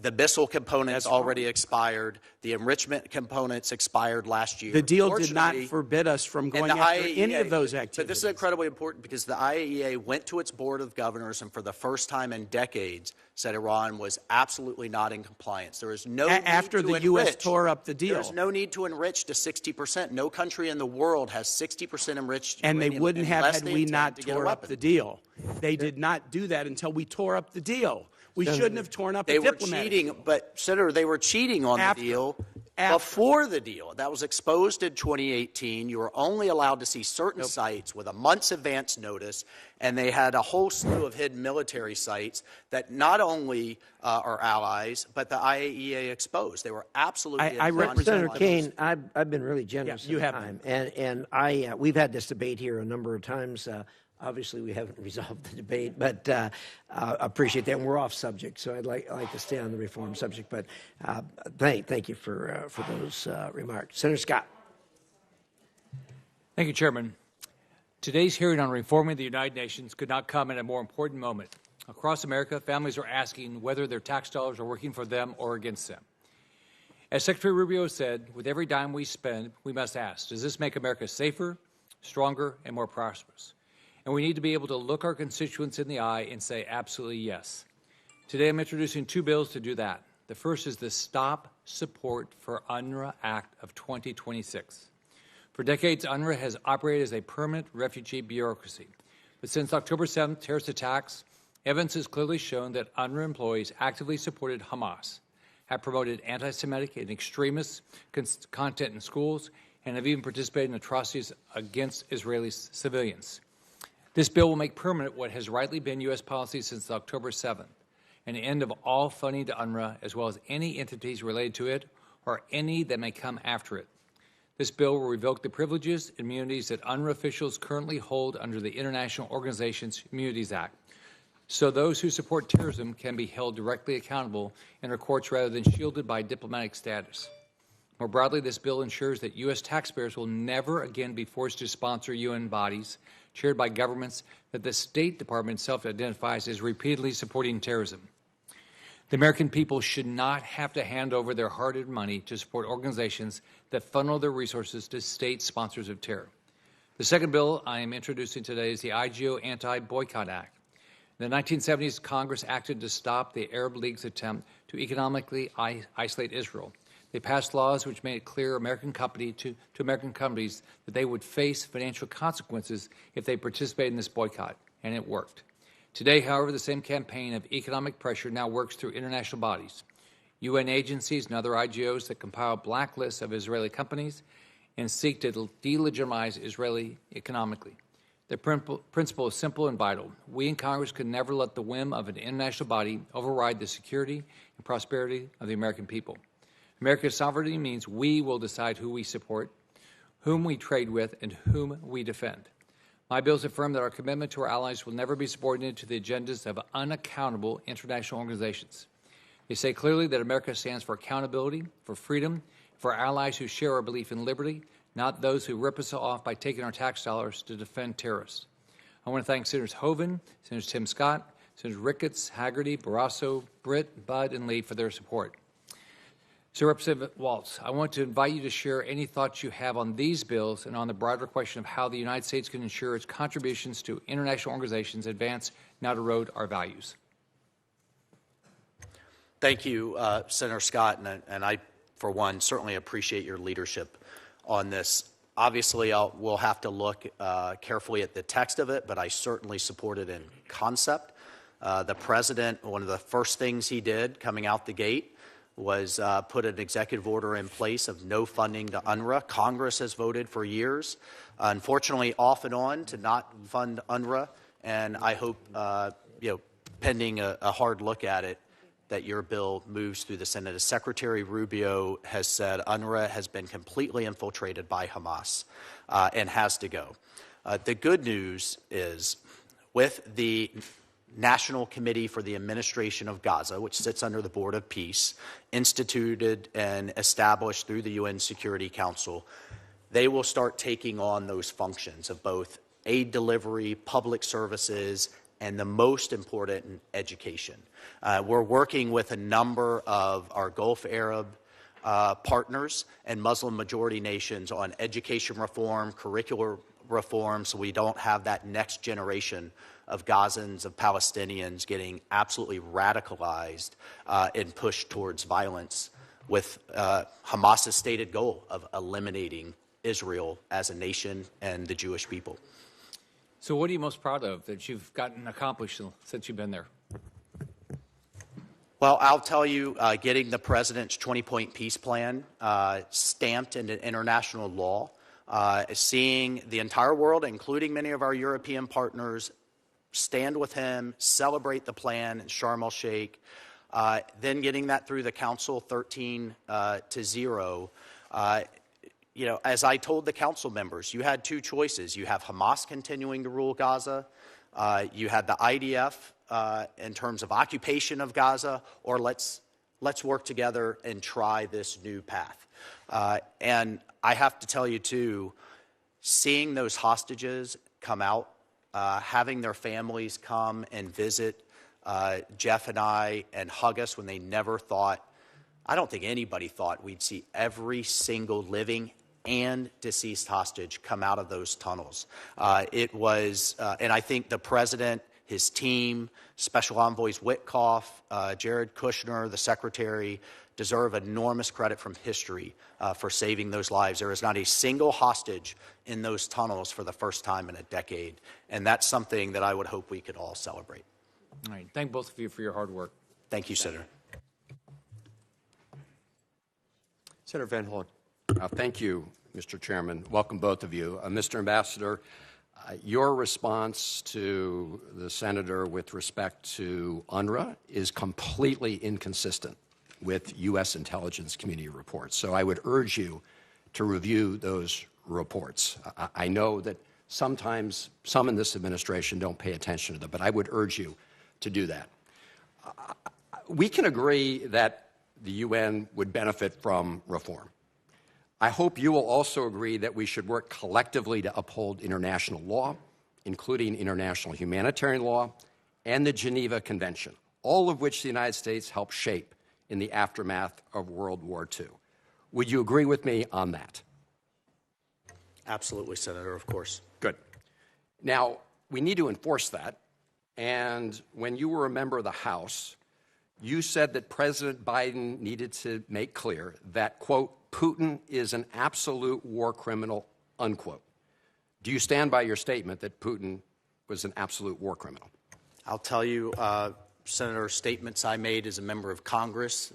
The missile components already expired. The enrichment components expired last year. The deal did not forbid us from going after any of those activities. But this is incredibly important because the IAEA went to its board of governors and for the first time in decades said Iran was absolutely not in compliance. There is no need after the U.S. tore up the deal. There's no need to enrich to 60%. No country in the world has 60% enriched and uranium they wouldn't have had we not tore up the deal. They did not do that until we tore up the deal. We shouldn't have torn up a diplomatic deal. They were cheating, but, Senator, they were cheating on the deal before the deal. That was exposed in 2018. You were only allowed to see certain sites with a month's advance notice, and they had a whole slew of hidden military sites that not only are allies, but the IAEA exposed. They were absolutely Senator Kane, I've been really generous you have time, and we've had this debate here a number of times. Obviously, we haven't resolved the debate, but appreciate that. And we're off subject, so I'd like to stay on the reform subject. But thank you for those remarks. Senator Scott. Thank you, Chairman. Today's hearing on reforming the United Nations could not come at a more important moment. Across America, families are asking whether their tax dollars are working for them or against them. As Secretary Rubio said, with every dime we spend, we must ask, does this make America safer, stronger, and more prosperous? And we need to be able to look our constituents in the eye and say absolutely yes. Today I'm introducing 2 bills to do that. The first is the Stop Support for UNRWA Act of 2026. For decades, UNRWA has operated as a permanent refugee bureaucracy. But since October 7th, terrorist attacks, evidence has clearly shown that UNRWA employees actively supported Hamas, have promoted anti-Semitic and extremist content in schools, and have even participated in atrocities against Israeli civilians. This bill will make permanent what has rightly been U.S. policy since October 7th, an end of all funding to UNRWA, as well as any entities related to it or any that may come after it. This bill will revoke the privileges and immunities that UNRWA officials currently hold under the International Organizations Immunities Act, so those who support terrorism can be held directly accountable in our courts rather than shielded by diplomatic status. More broadly, this bill ensures that U.S. taxpayers will never again be forced to sponsor UN bodies chaired by governments that the State Department itself identifies as repeatedly supporting terrorism. The American people should not have to hand over their hard-earned money to support organizations that funnel their resources to state sponsors of terror. The second bill I am introducing today is the IGO Anti-Boycott Act. In the 1970s, Congress acted to stop the Arab League's attempt to economically isolate Israel. They passed laws which made it clear to American companies that they would face financial consequences if they participated in this boycott, and it worked. Today, however, the same campaign of economic pressure now works through international bodies, UN agencies and other IGOs that compile blacklists of Israeli companies and seek to delegitimize Israeli economically. The principle is simple and vital. We in Congress can never let the whim of an international body override the security and prosperity of the American people. America's sovereignty means we will decide who we support, whom we trade with, and whom we defend. My bills affirm that our commitment to our allies will never be subordinated to the agendas of unaccountable international organizations. They say clearly that America stands for accountability, for freedom, for allies who share our belief in liberty, not those who rip us off by taking our tax dollars to defend terrorists. I want to thank Senators Hoeven, Senators Tim Scott, Senators Ricketts, Haggerty, Barrasso, Britt, Budd, and Lee for their support. So, Representative Waltz, I want to invite you to share any thoughts you have on these bills and on the broader question of how the United States can ensure its contributions to international organizations advance, not erode, our values. Thank you, Senator Scott, and I, for one, certainly appreciate your leadership on this. Obviously, we'll have to look carefully at the text of it, but I certainly support it in concept. The President, one of the first things he did coming out the gate was put an executive order in place of no funding to UNRWA. Congress has voted for years, unfortunately off and on, to not fund UNRWA, and I hope, pending a hard look at it, that your bill moves through the Senate. As Secretary Rubio has said, UNRWA has been completely infiltrated by Hamas and has to go. The good news is, with the National Committee for the Administration of Gaza, which sits under the Board of Peace, instituted and established through the UN Security Council, they will start taking on those functions of both aid delivery, public services, and the most important, education. We're working with a number of our Gulf Arab partners and Muslim-majority nations on education reform, curricular reform, so we don't have that next generation of Gazans, of Palestinians getting absolutely radicalized and pushed towards violence with Hamas's stated goal of eliminating Israel as a nation and the Jewish people. So what are you most proud of that you've gotten accomplished since you've been there? Well, I'll tell you, getting the President's 20-point peace plan stamped into international law, seeing the entire world, including many of our European partners, stand with him, celebrate the plan in Sharm el-Sheikh, then getting that through the Council 13-0. As I told the Council members, you had two choices. You have Hamas continuing to rule Gaza, you had the IDF in terms of occupation of Gaza, or let's work together and try this new path. And I have to tell you, too, seeing those hostages come out, having their families come and visit Jeff and I and hug us when they never thought, I don't think anybody thought we'd see every single living and deceased hostage come out of those tunnels. It was, and I think the President, his team, Special Envoys Witkoff, Jared Kushner, the Secretary, deserve enormous credit from history for saving those lives. There is not a single hostage in those tunnels for the first time in a decade, and that's something that I would hope we could all celebrate. All right. Thank both of you for your hard work. Thank you, Senator. Senator Van Hollen. Thank you, Mr. Chairman. Welcome, both of you. Mr. Ambassador, your response to the senator with respect to UNRWA is completely inconsistent with U.S. intelligence community reports. So I would urge you to review those reports. I know that sometimes some in this administration don't pay attention to them, but I would urge you to do that. We can agree that the UN would benefit from reform. I hope you will also agree that we should work collectively to uphold international law, including international humanitarian law and the Geneva Convention, all of which the United States helped shape in the aftermath of World War II. Would you agree with me on that? Absolutely, Senator, of course. Good. Now, we need to enforce that, and when you were a member of the House, you said that President Biden needed to make clear that, quote, Putin is an absolute war criminal, unquote. Do you stand by your statement that Putin was an absolute war criminal? I'll tell you, Senator, statements I made as a member of Congress,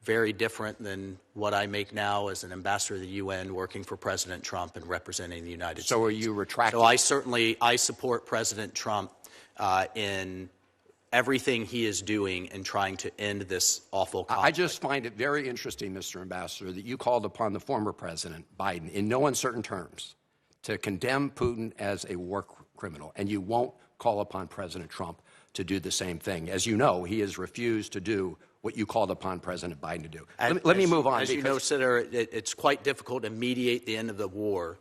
very different than what I make now as an ambassador to the UN, working for President Trump and representing the United States. So are you retracting? So I support President Trump in everything he is doing in trying to end this awful conflict. I just find it very interesting, Mr. Ambassador, that you called upon the former President, Biden, in no uncertain terms, to condemn Putin as a war criminal, and you won't call upon President Trump to do the same thing. As you know, he has refused to do what you called upon President Biden to do. Let me move on. As you know, Senator, it's quite difficult to mediate the end of the war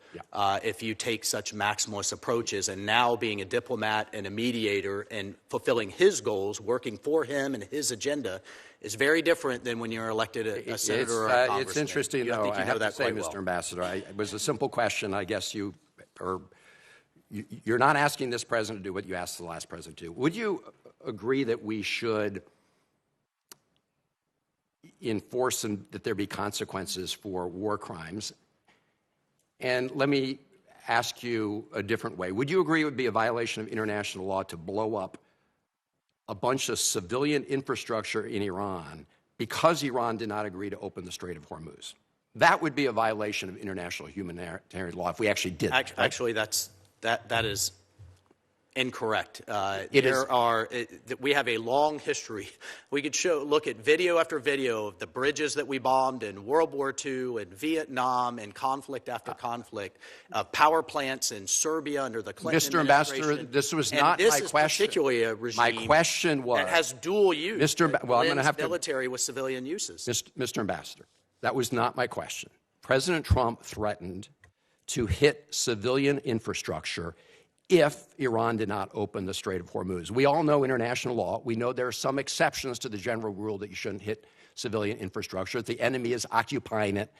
if you take such maximalist approaches. And now being a diplomat and a mediator and fulfilling his goals, working for him and his agenda, is very different than when you're elected a senator or a congressman. It's interesting, though. I have to say, Mr. Ambassador, it was a simple question. I guess you're not asking this president to do what you asked the last president to do. Would you agree that we should enforce that there be consequences for war crimes? And let me ask you a different way. Would you agree it would be a violation of international law to blow up a bunch of civilian infrastructure in Iran because Iran did not agree to open the Strait of Hormuz? That would be a violation of international humanitarian law if we actually did that. Actually, that is incorrect. We have a long history. We could look at video after video of the bridges that we bombed in World War II and Vietnam and conflict after conflict, power plants in Serbia under the Clinton Mr. Ambassador, this was not my question. This is particularly a regime my question was, that has dual use. I'm going to have military with civilian uses. Mr. Ambassador, that was not my question. President Trump threatened to hit civilian infrastructure if Iran did not open the Strait of Hormuz. We all know international law. We know there are some exceptions to the general rule that you shouldn't hit civilian infrastructure. The enemy is occupying it.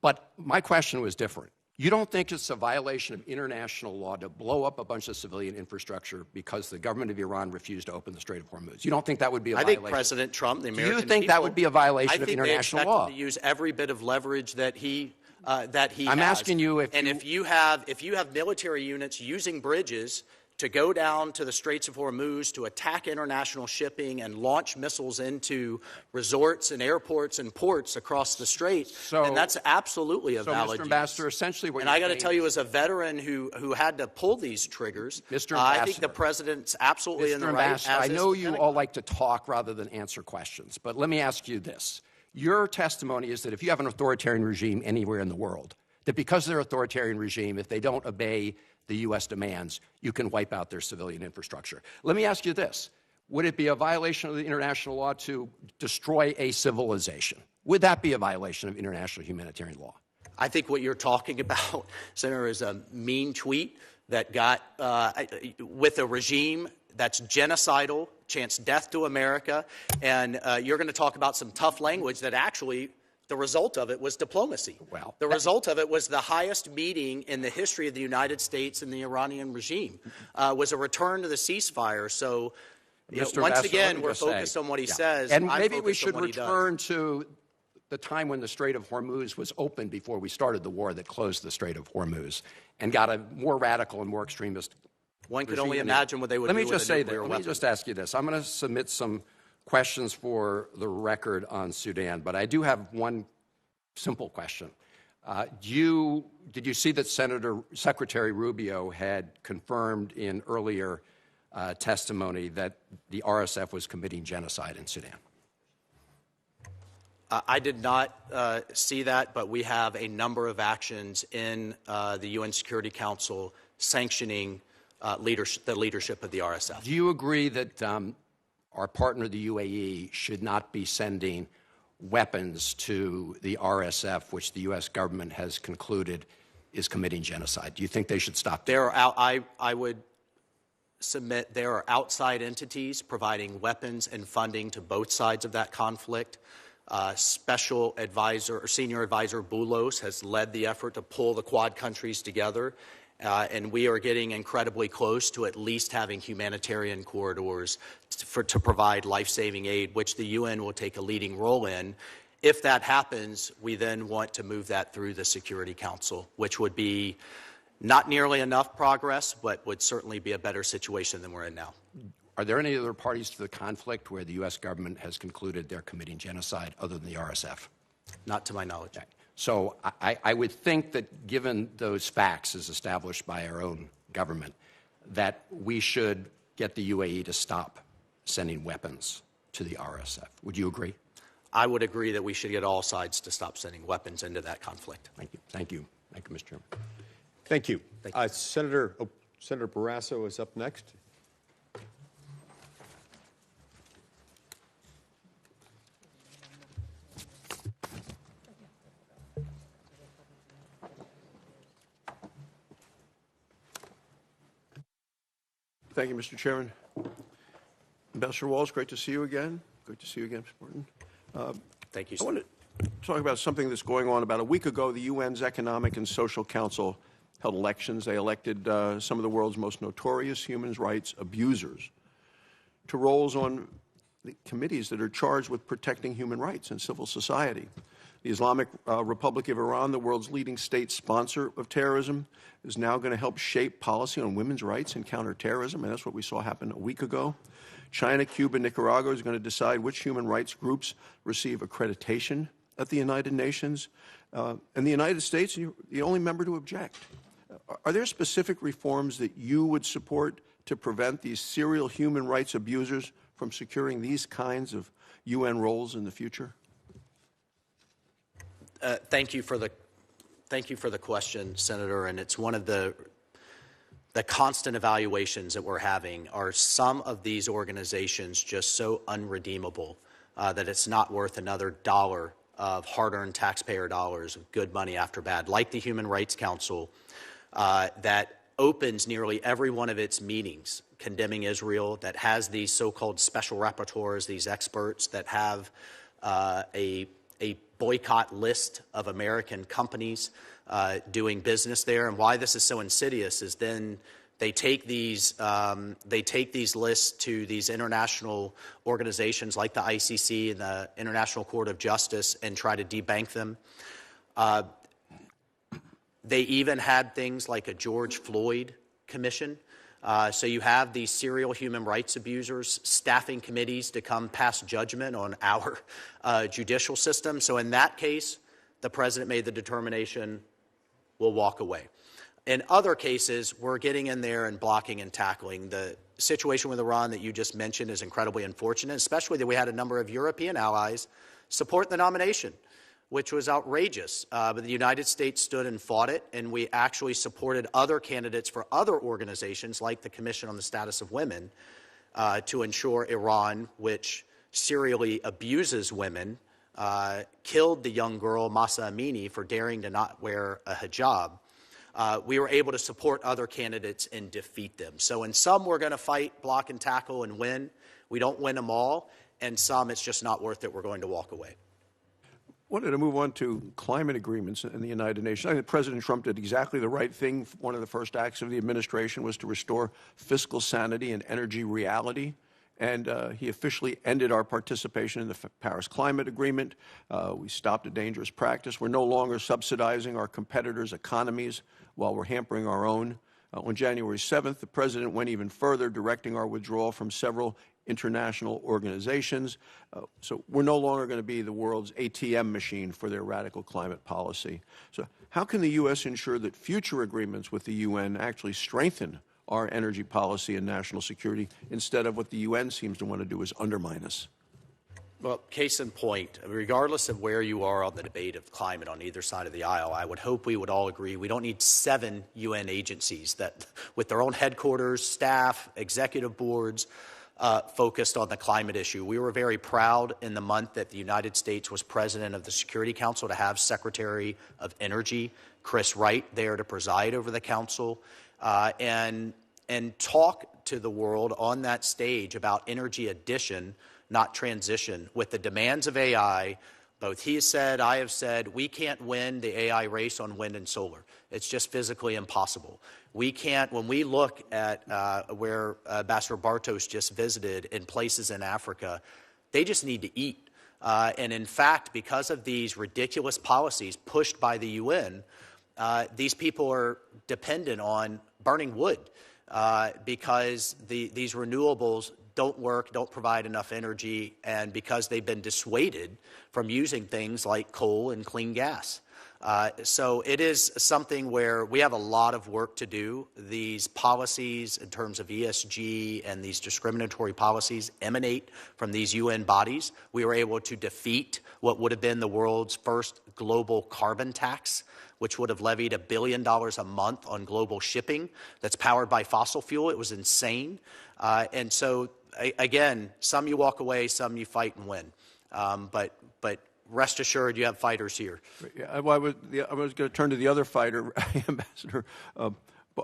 But my question was different. You don't think it's a violation of international law to blow up a bunch of civilian infrastructure because the government of Iran refused to open the Strait of Hormuz? You don't think that would be a violation? I think President Trump, the American people... Do you think that would be a violation of international law? I think they expect him to use every bit of leverage that he has. I'm asking you if you have military units using bridges to go down to the Straits of Hormuz to attack international shipping and launch missiles into resorts and airports and ports across the strait, then that's absolutely a valid Mr. Ambassador, essentially what and I got to tell you, as a veteran who had to pull these triggers, I think the president's absolutely in the right. I know you all like to talk rather than answer questions, but let me ask you this. Your testimony is that if you have an authoritarian regime anywhere in the world, that because they're an authoritarian regime, if they don't obey the U.S. demands, you can wipe out their civilian infrastructure. Let me ask you this. Would it be a violation of the international law to destroy a civilization? Would that be a violation of international humanitarian law? I think what you're talking about, Senator, is a mean tweet that got with a regime that's genocidal, chants death to America, and you're going to talk about some tough language that actually the result of it was diplomacy. Well, the result of it was the highest meeting in the history of the United States and the Iranian regime, was a return to the ceasefire. So, once again, we're focused on what he says. And maybe we should return to the time when the Strait of Hormuz was open before we started the war that closed the Strait of Hormuz and got a more radical and more extremist One could only imagine what they would do with a nuclear weapon. Let me just ask you this. I'm going to submit some questions for the record on Sudan, but I do have one simple question. Did you see that Secretary Rubio had confirmed in earlier testimony that the RSF was committing genocide in Sudan? I did not see that, but we have a number of actions in the UN Security Council sanctioning the leadership of the RSF. Do you agree that our partner, the UAE, should not be sending weapons to the RSF, which the U.S. government has concluded is committing genocide? Do you think they should stop that? I would submit there are outside entities providing weapons and funding to both sides of that conflict. Special advisor, or senior advisor Boulos has led the effort to pull the Quad countries together. And we are getting incredibly close to at least having humanitarian corridors to provide life-saving aid, which the UN will take a leading role in. If that happens, we then want to move that through the Security Council, which would be not nearly enough progress, but would certainly be a better situation than we're in now. Are there any other parties to the conflict where the U.S. government has concluded they're committing genocide other than the RSF? Not to my knowledge. Okay. So I would think that given those facts as established by our own government, that we should get the UAE to stop sending weapons to the RSF. Would you agree? I would agree that we should get all sides to stop sending weapons into that conflict. Thank you. Thank you. Thank you, Mr. Chairman. Thank you. Thank you. Senator Barrasso is up next. Thank you, Mr. Chairman. Ambassador Waltz, great to see you again. Great to see you again, Mr. Morton. Thank you, I sir. want to talk about something that's going on. About a week ago, the UN's Economic and Social Council held elections. They elected some of the world's most notorious human rights abusers to roles on the committees that are charged with protecting human rights and civil society. The Islamic Republic of Iran, the world's leading state sponsor of terrorism, is now going to help shape policy on women's rights and counterterrorism, and that's what we saw happen a week ago. China, Cuba, Nicaragua is going to decide which human rights groups receive accreditation at the United Nations. And the United States, you're the only member to object. Are there specific reforms that you would support to prevent these serial human rights abusers from securing these kinds of UN roles in the future? Thank you for the question, Senator. And it's one of the constant evaluations that we're having. Are some of these organizations just so unredeemable that it's not worth another dollar of hard-earned taxpayer dollars of good money after bad, like the Human Rights Council, that opens nearly every one of its meetings condemning Israel, that has these so-called special rapporteurs, these experts that have a boycott list of American companies doing business there. And why this is so insidious is then they take these lists to these international organizations like the ICC and the International Court of Justice and try to debank them. They even had things like a George Floyd commission. So you have these serial human rights abusers staffing committees to come pass judgment on our judicial system. So in that case, the president made the determination, we'll walk away. In other cases, we're getting in there and blocking and tackling. The situation with Iran that you just mentioned is incredibly unfortunate, especially that we had a number of European allies support the nomination, which was outrageous. But the United States stood and fought it, and we actually supported other candidates for other organizations like the Commission on the Status of Women to ensure Iran, which serially abuses women, killed the young girl Mahsa Amini for daring to not wear a hijab. We were able to support other candidates and defeat them. So in some, we're going to fight, block, and tackle and win. We don't win them all. And some, it's just not worth it. We're going to walk away. Wanted to move on to climate agreements in the United Nations. I think President Trump did exactly the right thing. One of the first acts of the administration was to restore fiscal sanity and energy reality. And he officially ended our participation in the Paris Climate Agreement. We stopped a dangerous practice. We're no longer subsidizing our competitors' economies while we're hampering our own. On January 7th, the president went even further, directing our withdrawal from several international organizations. So we're no longer going to be the world's ATM machine for their radical climate policy. So how can the U.S. ensure that future agreements with the UN actually strengthen our energy policy and national security instead of what the UN seems to want to do is undermine us? Well, case in point, regardless of where you are on the debate of climate on either side of the aisle, I would hope we would all agree we don't need 7 UN agencies that, with their own headquarters, staff, executive boards, focused on the climate issue. We were very proud in the month that the United States was president of the Security Council to have Secretary of Energy Chris Wright there to preside over the council and talk to the world on that stage about energy addition, not transition. With the demands of AI, both he has said, I have said, we can't win the AI race on wind and solar. It's just physically impossible. We can't, when we look at where Ambassador Bartos just visited in places in Africa, they just need to eat. And in fact, because of these ridiculous policies pushed by the UN, these people are dependent on burning wood because these renewables don't work, don't provide enough energy, and because they've been dissuaded from using things like coal and clean gas. So it is something where we have a lot of work to do. These policies in terms of ESG and these discriminatory policies emanate from these UN bodies. We were able to defeat what would have been the world's first global carbon tax, which would have levied $1 billion a month on global shipping that's powered by fossil fuel. It was insane. And so, again, some you walk away, some you fight and win. But rest assured, you have fighters here. I was going to turn to the other fighter, Ambassador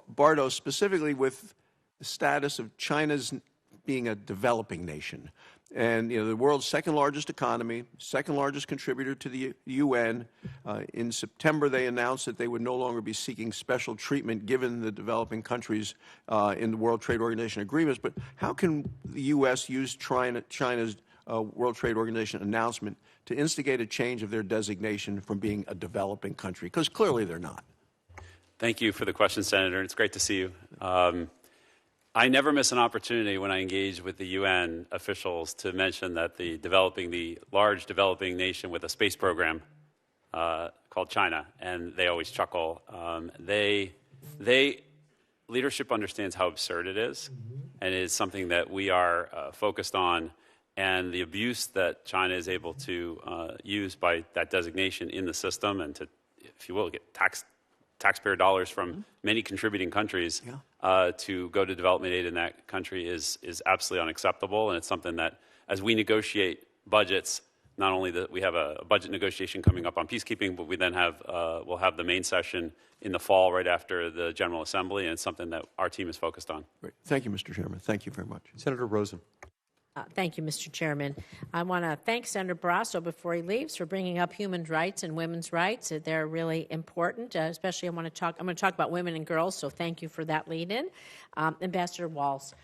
Bardo, specifically with the status of China's being a developing nation. And, the world's second largest economy, second largest contributor to the UN. In September, they announced that they would no longer be seeking special treatment given the developing countries in the World Trade Organization agreements. But how can the U.S. use China's World Trade Organization announcement to instigate a change of their designation from being a developing country? Because clearly they're not. Thank you for the question, Senator. It's great to see you. I never miss an opportunity when I engage with the UN officials to mention that the large developing nation with a space program called China, and they always chuckle. Leadership understands how absurd it is, and it is something that we are focused on. And the abuse that China is able to use by that designation in the system and to, if you will, get taxpayer dollars from many contributing countries to go to development aid in that country is absolutely unacceptable. And it's something that, as we negotiate budgets, not only that we have a budget negotiation coming up on peacekeeping, but we then we'll have the main session in the fall right after the General Assembly, and it's something that our team is focused on. Great. Thank you, Mr. Chairman. Thank you very much. Senator Rosen. Thank you, Mr. Chairman. I want to thank Senator Barrasso before he leaves for bringing up human rights and women's rights. They're really important, especially I'm going to talk about women and girls, so thank you for that lead-in. Ambassador Waltz,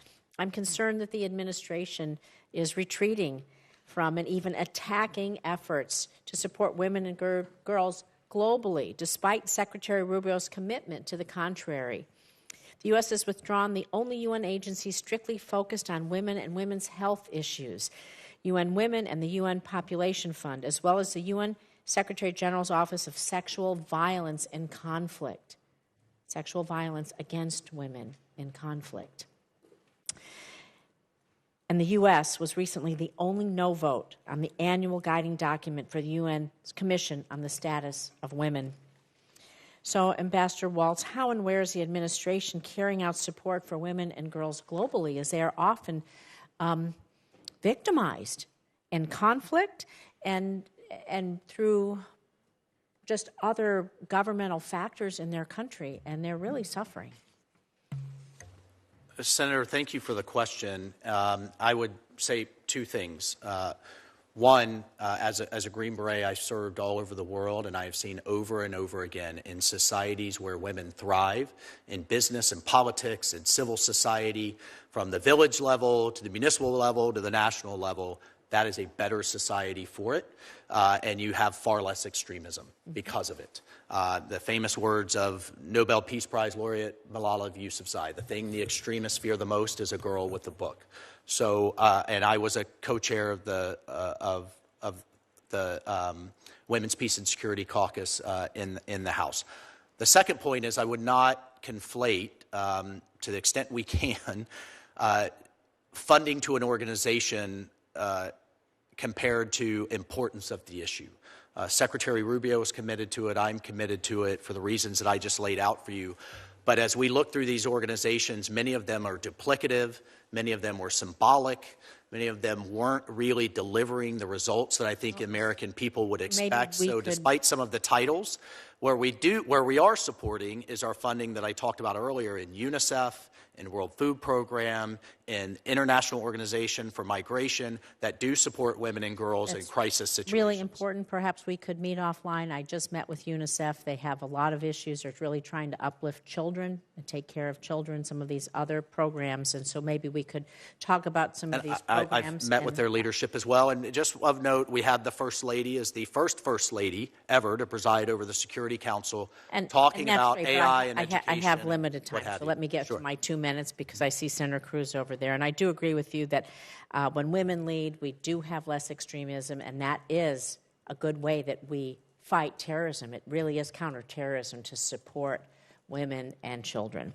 I'm concerned that the administration is retreating from and even attacking efforts to support women and girls globally, despite Secretary Rubio's commitment to the contrary. The U.S. has withdrawn the only UN agency strictly focused on women and women's health issues, UN Women and the UN Population Fund, as well as the UN Secretary General's Office of Sexual Violence in Conflict, sexual violence against women in conflict. And the U.S. was recently the only no vote on the annual guiding document for the UN's Commission on the Status of Women. So, Ambassador Waltz, how and where is the administration carrying out support for women and girls globally, as they are often victimized in conflict and through just other governmental factors in their country, and they're really suffering? Senator, thank you for the question. I would say two things. One, as a Green Beret, I served all over the world, and I have seen over and over again in societies where women thrive, in business and politics and civil society, from the village level to the municipal level to the national level, that is a better society for it, and you have far less extremism because of it. The famous words of Nobel Peace Prize laureate Malala Yousafzai, the thing the extremists fear the most is a girl with a book. So, and I was a co-chair of the Women's Peace and Security Caucus in the House. The second point is I would not conflate, to the extent we can, funding to an organization compared to importance of the issue. Secretary Rubio is committed to it. I'm committed to it for the reasons that I just laid out for you. But as we look through these organizations, many of them are duplicative. Many of them were symbolic. Many of them weren't really delivering the results that I think American people would expect. So despite some of the titles, where we are supporting is our funding that I talked about earlier in UNICEF, in World Food Program, in International Organization for Migration that do support women and girls in crisis situations. Really important. Perhaps we could meet offline. I just met with UNICEF. They have a lot of issues. They're really trying to uplift children and take care of children, some of these other programs. And so maybe we could talk about some of these programs. I've met with their leadership as well. And just of note, we had the First Lady as the first Lady ever to preside over the Security Council, talking about AI and education. I have limited time, so let me get to my 2 minutes because I see Senator Cruz over there. there. And I do agree with you that when women lead, we do have less extremism, and that is a good way that we fight terrorism. It really is counterterrorism to support women and children.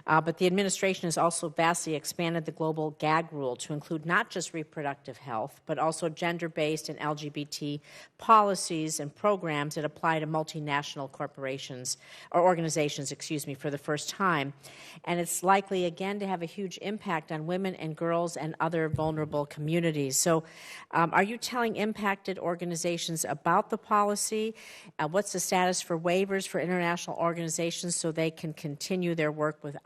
But the administration has also vastly expanded the global gag rule to include not just reproductive health, but also gender-based and LGBT policies and programs that apply to multinational corporations or organizations, for the first time. And it's likely, again, to have a huge impact on women and girls and other vulnerable communities. So are you telling impacted organizations about the policy? What's the status for waivers for international organizations so they can continue their work with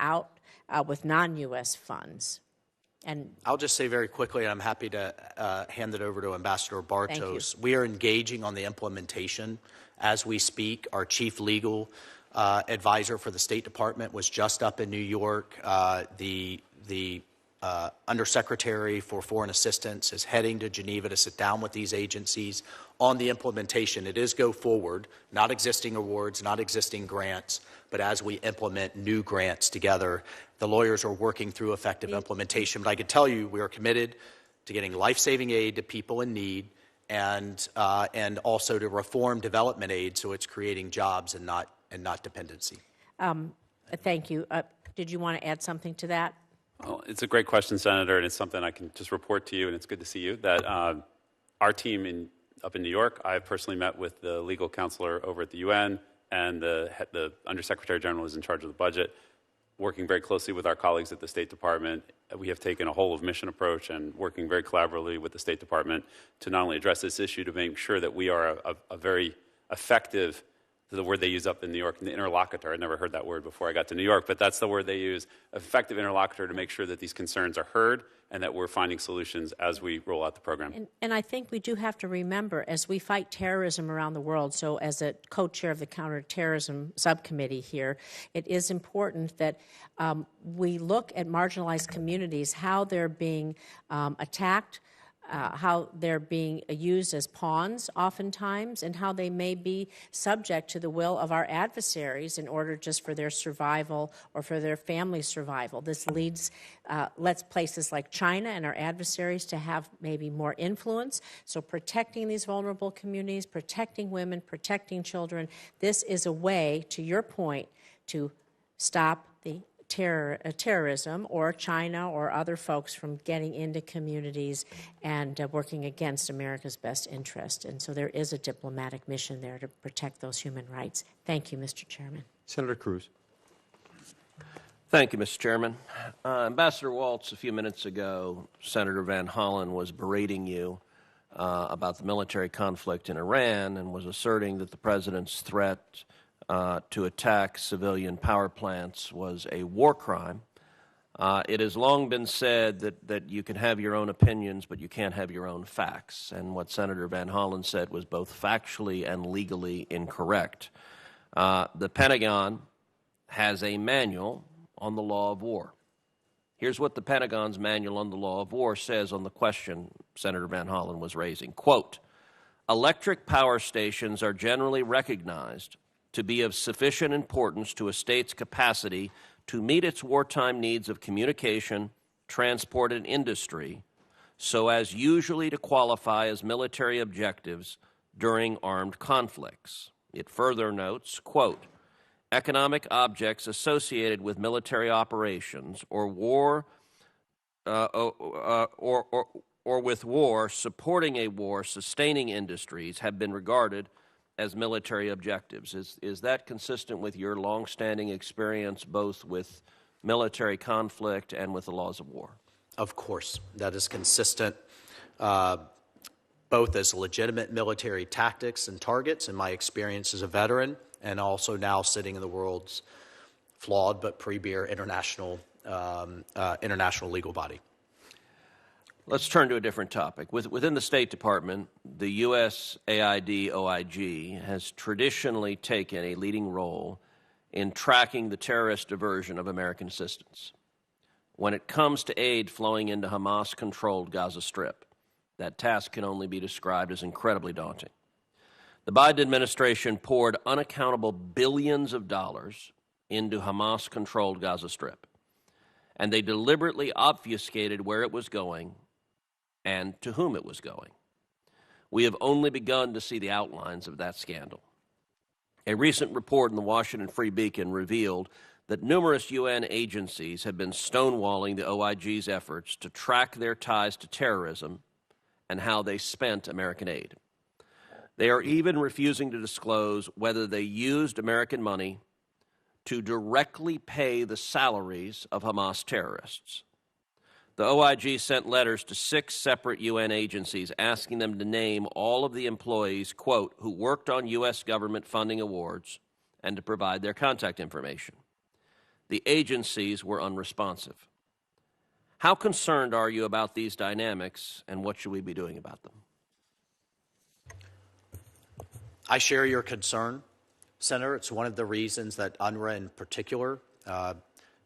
non-U.S. funds? And I'll just say very quickly, and I'm happy to hand it over to Ambassador Bartos. We are engaging on the implementation as we speak. Our chief legal advisor for the State Department was just up in New York. The Undersecretary for Foreign Assistance is heading to Geneva to sit down with these agencies on the implementation. It is go forward, not existing awards, not existing grants, but as we implement new grants together. The lawyers are working through effective implementation. But I can tell you we are committed to getting life-saving aid to people in need and also to reform development aid so it's creating jobs and not dependency. Thank you. Did you want to add something to that? Well, it's a great question, Senator, and it's something I can just report to you, and it's good to see you, that our team up in New York, I've personally met with the legal counselor over at the UN and the Undersecretary General who's in charge of the budget, working very closely with our colleagues at the State Department. We have taken a whole-of-mission approach and working very collaboratively with the State Department to not only address this issue, to make sure that we are a very effective, the word they use up in New York, the interlocutor. I'd never heard that word before I got to New York, but that's the word they use, effective interlocutor, to make sure that these concerns are heard and that we're finding solutions as we roll out the program. And I think we do have to remember, as we fight terrorism around the world, so as a co-chair of the counterterrorism subcommittee here, it is important that we look at marginalized communities, how they're being attacked, how they're being used as pawns oftentimes, and how they may be subject to the will of our adversaries in order just for their survival or for their family's survival. This lets places like China and our adversaries to have maybe more influence. So protecting these vulnerable communities, protecting women, protecting children, this is a way, to your point, to stop the terrorism or China or other folks from getting into communities and working against America's best interest. And so there is a diplomatic mission there to protect those human rights. Thank you, Mr. Chairman. Senator Cruz. Thank you, Mr. Chairman. Ambassador Waltz, a few minutes ago, Senator Van Hollen was berating you about the military conflict in Iran and was asserting that the president's threat to attack civilian power plants was a war crime. It has long been said that you can have your own opinions, but you can't have your own facts. And what Senator Van Hollen said was both factually and legally incorrect. The Pentagon has a manual on the law of war. Here's what the Pentagon's manual on the law of war says on the question Senator Van Hollen was raising. Quote, electric power stations are generally recognized to be of sufficient importance to a state's capacity to meet its wartime needs of communication, transport, and industry, so as usually to qualify as military objectives during armed conflicts. It further notes, quote, economic objects associated with military operations or war or with war, supporting a war, sustaining industries have been regarded as military objectives. Is that consistent with your longstanding experience both with military conflict and with the laws of war? Of course. That is consistent both as legitimate military tactics and targets in my experience as a veteran and also now sitting in the world's flawed but premier international legal body. Let's turn to a different topic. Within the State Department, the USAID-OIG has traditionally taken a leading role in tracking the terrorist diversion of American assistance. When it comes to aid flowing into Hamas-controlled Gaza Strip, that task can only be described as incredibly daunting. The Biden administration poured unaccountable billions of dollars into Hamas-controlled Gaza Strip. and they deliberately obfuscated where it was going and to whom it was going. We have only begun to see the outlines of that scandal. A recent report in the Washington Free Beacon revealed that numerous UN agencies have been stonewalling the OIG's efforts to track their ties to terrorism and how they spent American aid. They are even refusing to disclose whether they used American money to directly pay the salaries of Hamas terrorists. The OIG sent letters to 6 separate UN agencies asking them to name all of the employees, quote, who worked on U.S. government funding awards and to provide their contact information. The agencies were unresponsive. How concerned are you about these dynamics, and what should we be doing about them? I share your concern, Senator. It's one of the reasons that UNRWA in particular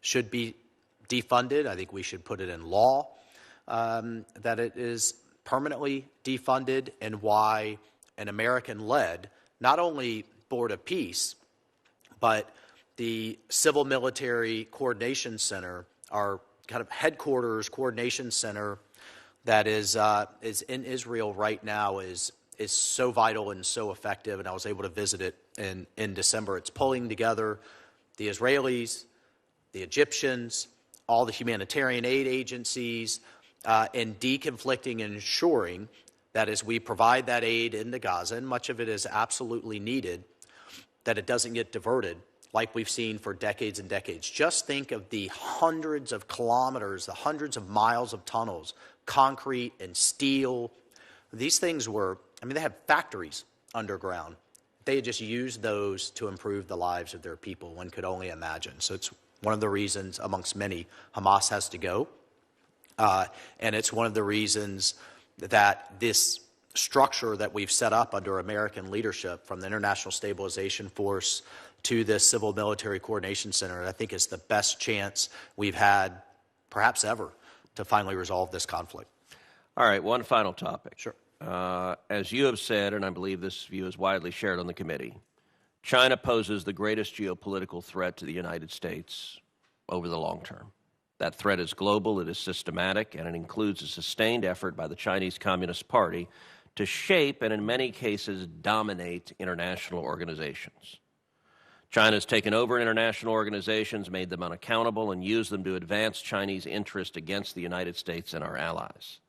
should be defunded. I think we should put it in law that it is permanently defunded, and why an American-led, not only Board of Peace, but the Civil Military Coordination Center, our kind of headquarters coordination center that is in Israel right now, is so vital and so effective, and I was able to visit it in December. It's pulling together the Israelis, the Egyptians, all the humanitarian aid agencies, and deconflicting and ensuring that as we provide that aid into Gaza, and much of it is absolutely needed, that it doesn't get diverted like we've seen for decades and decades. Just think of the hundreds of kilometers, the hundreds of miles of tunnels, concrete and steel. These things were, they had factories underground. They had just used those to improve the lives of their people. One could only imagine. So it's one of the reasons, amongst many, Hamas has to go. And it's one of the reasons that this structure that we've set up under American leadership, from the International Stabilization Force to this Civil Military Coordination Center, I think is the best chance we've had, perhaps ever, to finally resolve this conflict. All right, one final topic. Sure. As you have said, and I believe this view is widely shared on the committee, China poses the greatest geopolitical threat to the United States over the long term. That threat is global, it is systematic, and it includes a sustained effort by the Chinese Communist Party to shape and in many cases dominate international organizations. China has taken over international organizations, made them unaccountable, and used them to advance Chinese interest against the United States and our allies.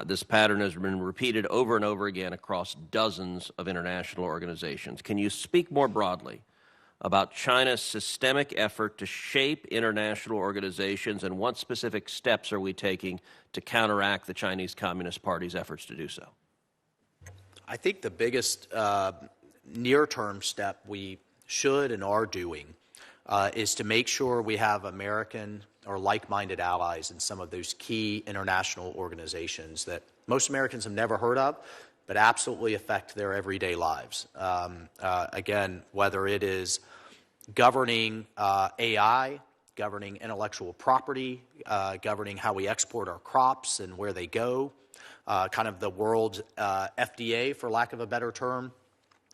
This pattern has been repeated over and over again across dozens of international organizations. Can you speak more broadly about China's systemic effort to shape international organizations, and what specific steps are we taking to counteract the Chinese Communist Party's efforts to do so? I think the biggest near-term step we should and are doing is to make sure we have American or like-minded allies in some of those key international organizations that most Americans have never heard of, but absolutely affect their everyday lives. Again, whether it is governing AI, governing intellectual property, governing how we export our crops and where they go, kind of the world's FDA, for lack of a better term.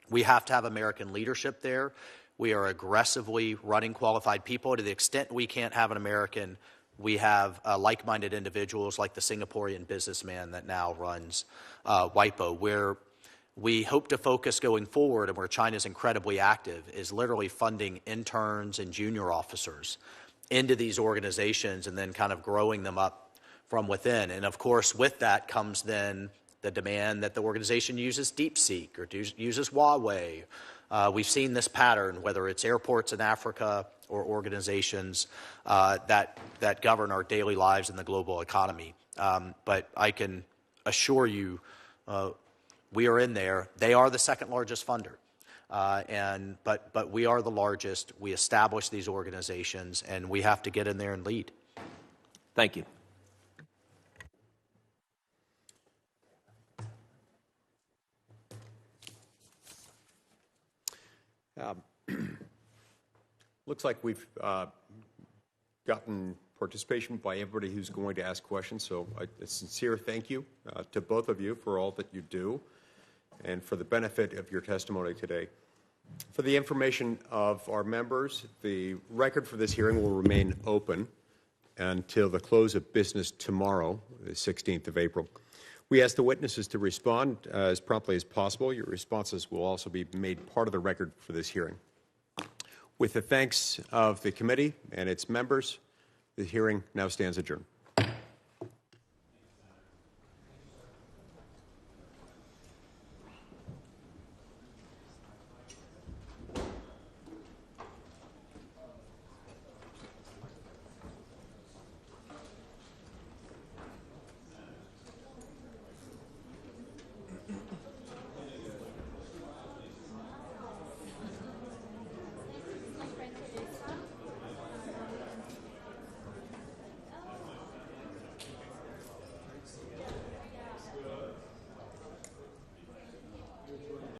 We have to have American leadership there. We are aggressively running qualified people. To the extent we can't have an American, we have like-minded individuals like the Singaporean businessman that now runs WIPO, where we hope to focus going forward, and where China is incredibly active, is literally funding interns and junior officers into these organizations and then kind of growing them up from within. And of course, with that comes then the demand that the organization uses DeepSeek or uses Huawei. We've seen this pattern, whether it's airports in Africa or organizations that govern our daily lives in the global economy. But I can assure you, we are in there. They are the second largest funder, but we are the largest. We establish these organizations, and we have to get in there and lead. Thank you. Looks like we've gotten participation by everybody who's going to ask questions, so a sincere thank you to both of you for all that you do and for the benefit of your testimony today. For the information of our members, the record for this hearing will remain open, until the close of business tomorrow, the 16th of April. We ask the witnesses to respond as promptly as possible. Your responses will also be made part of the record for this hearing. With the thanks of the committee and its members, the hearing now stands adjourned.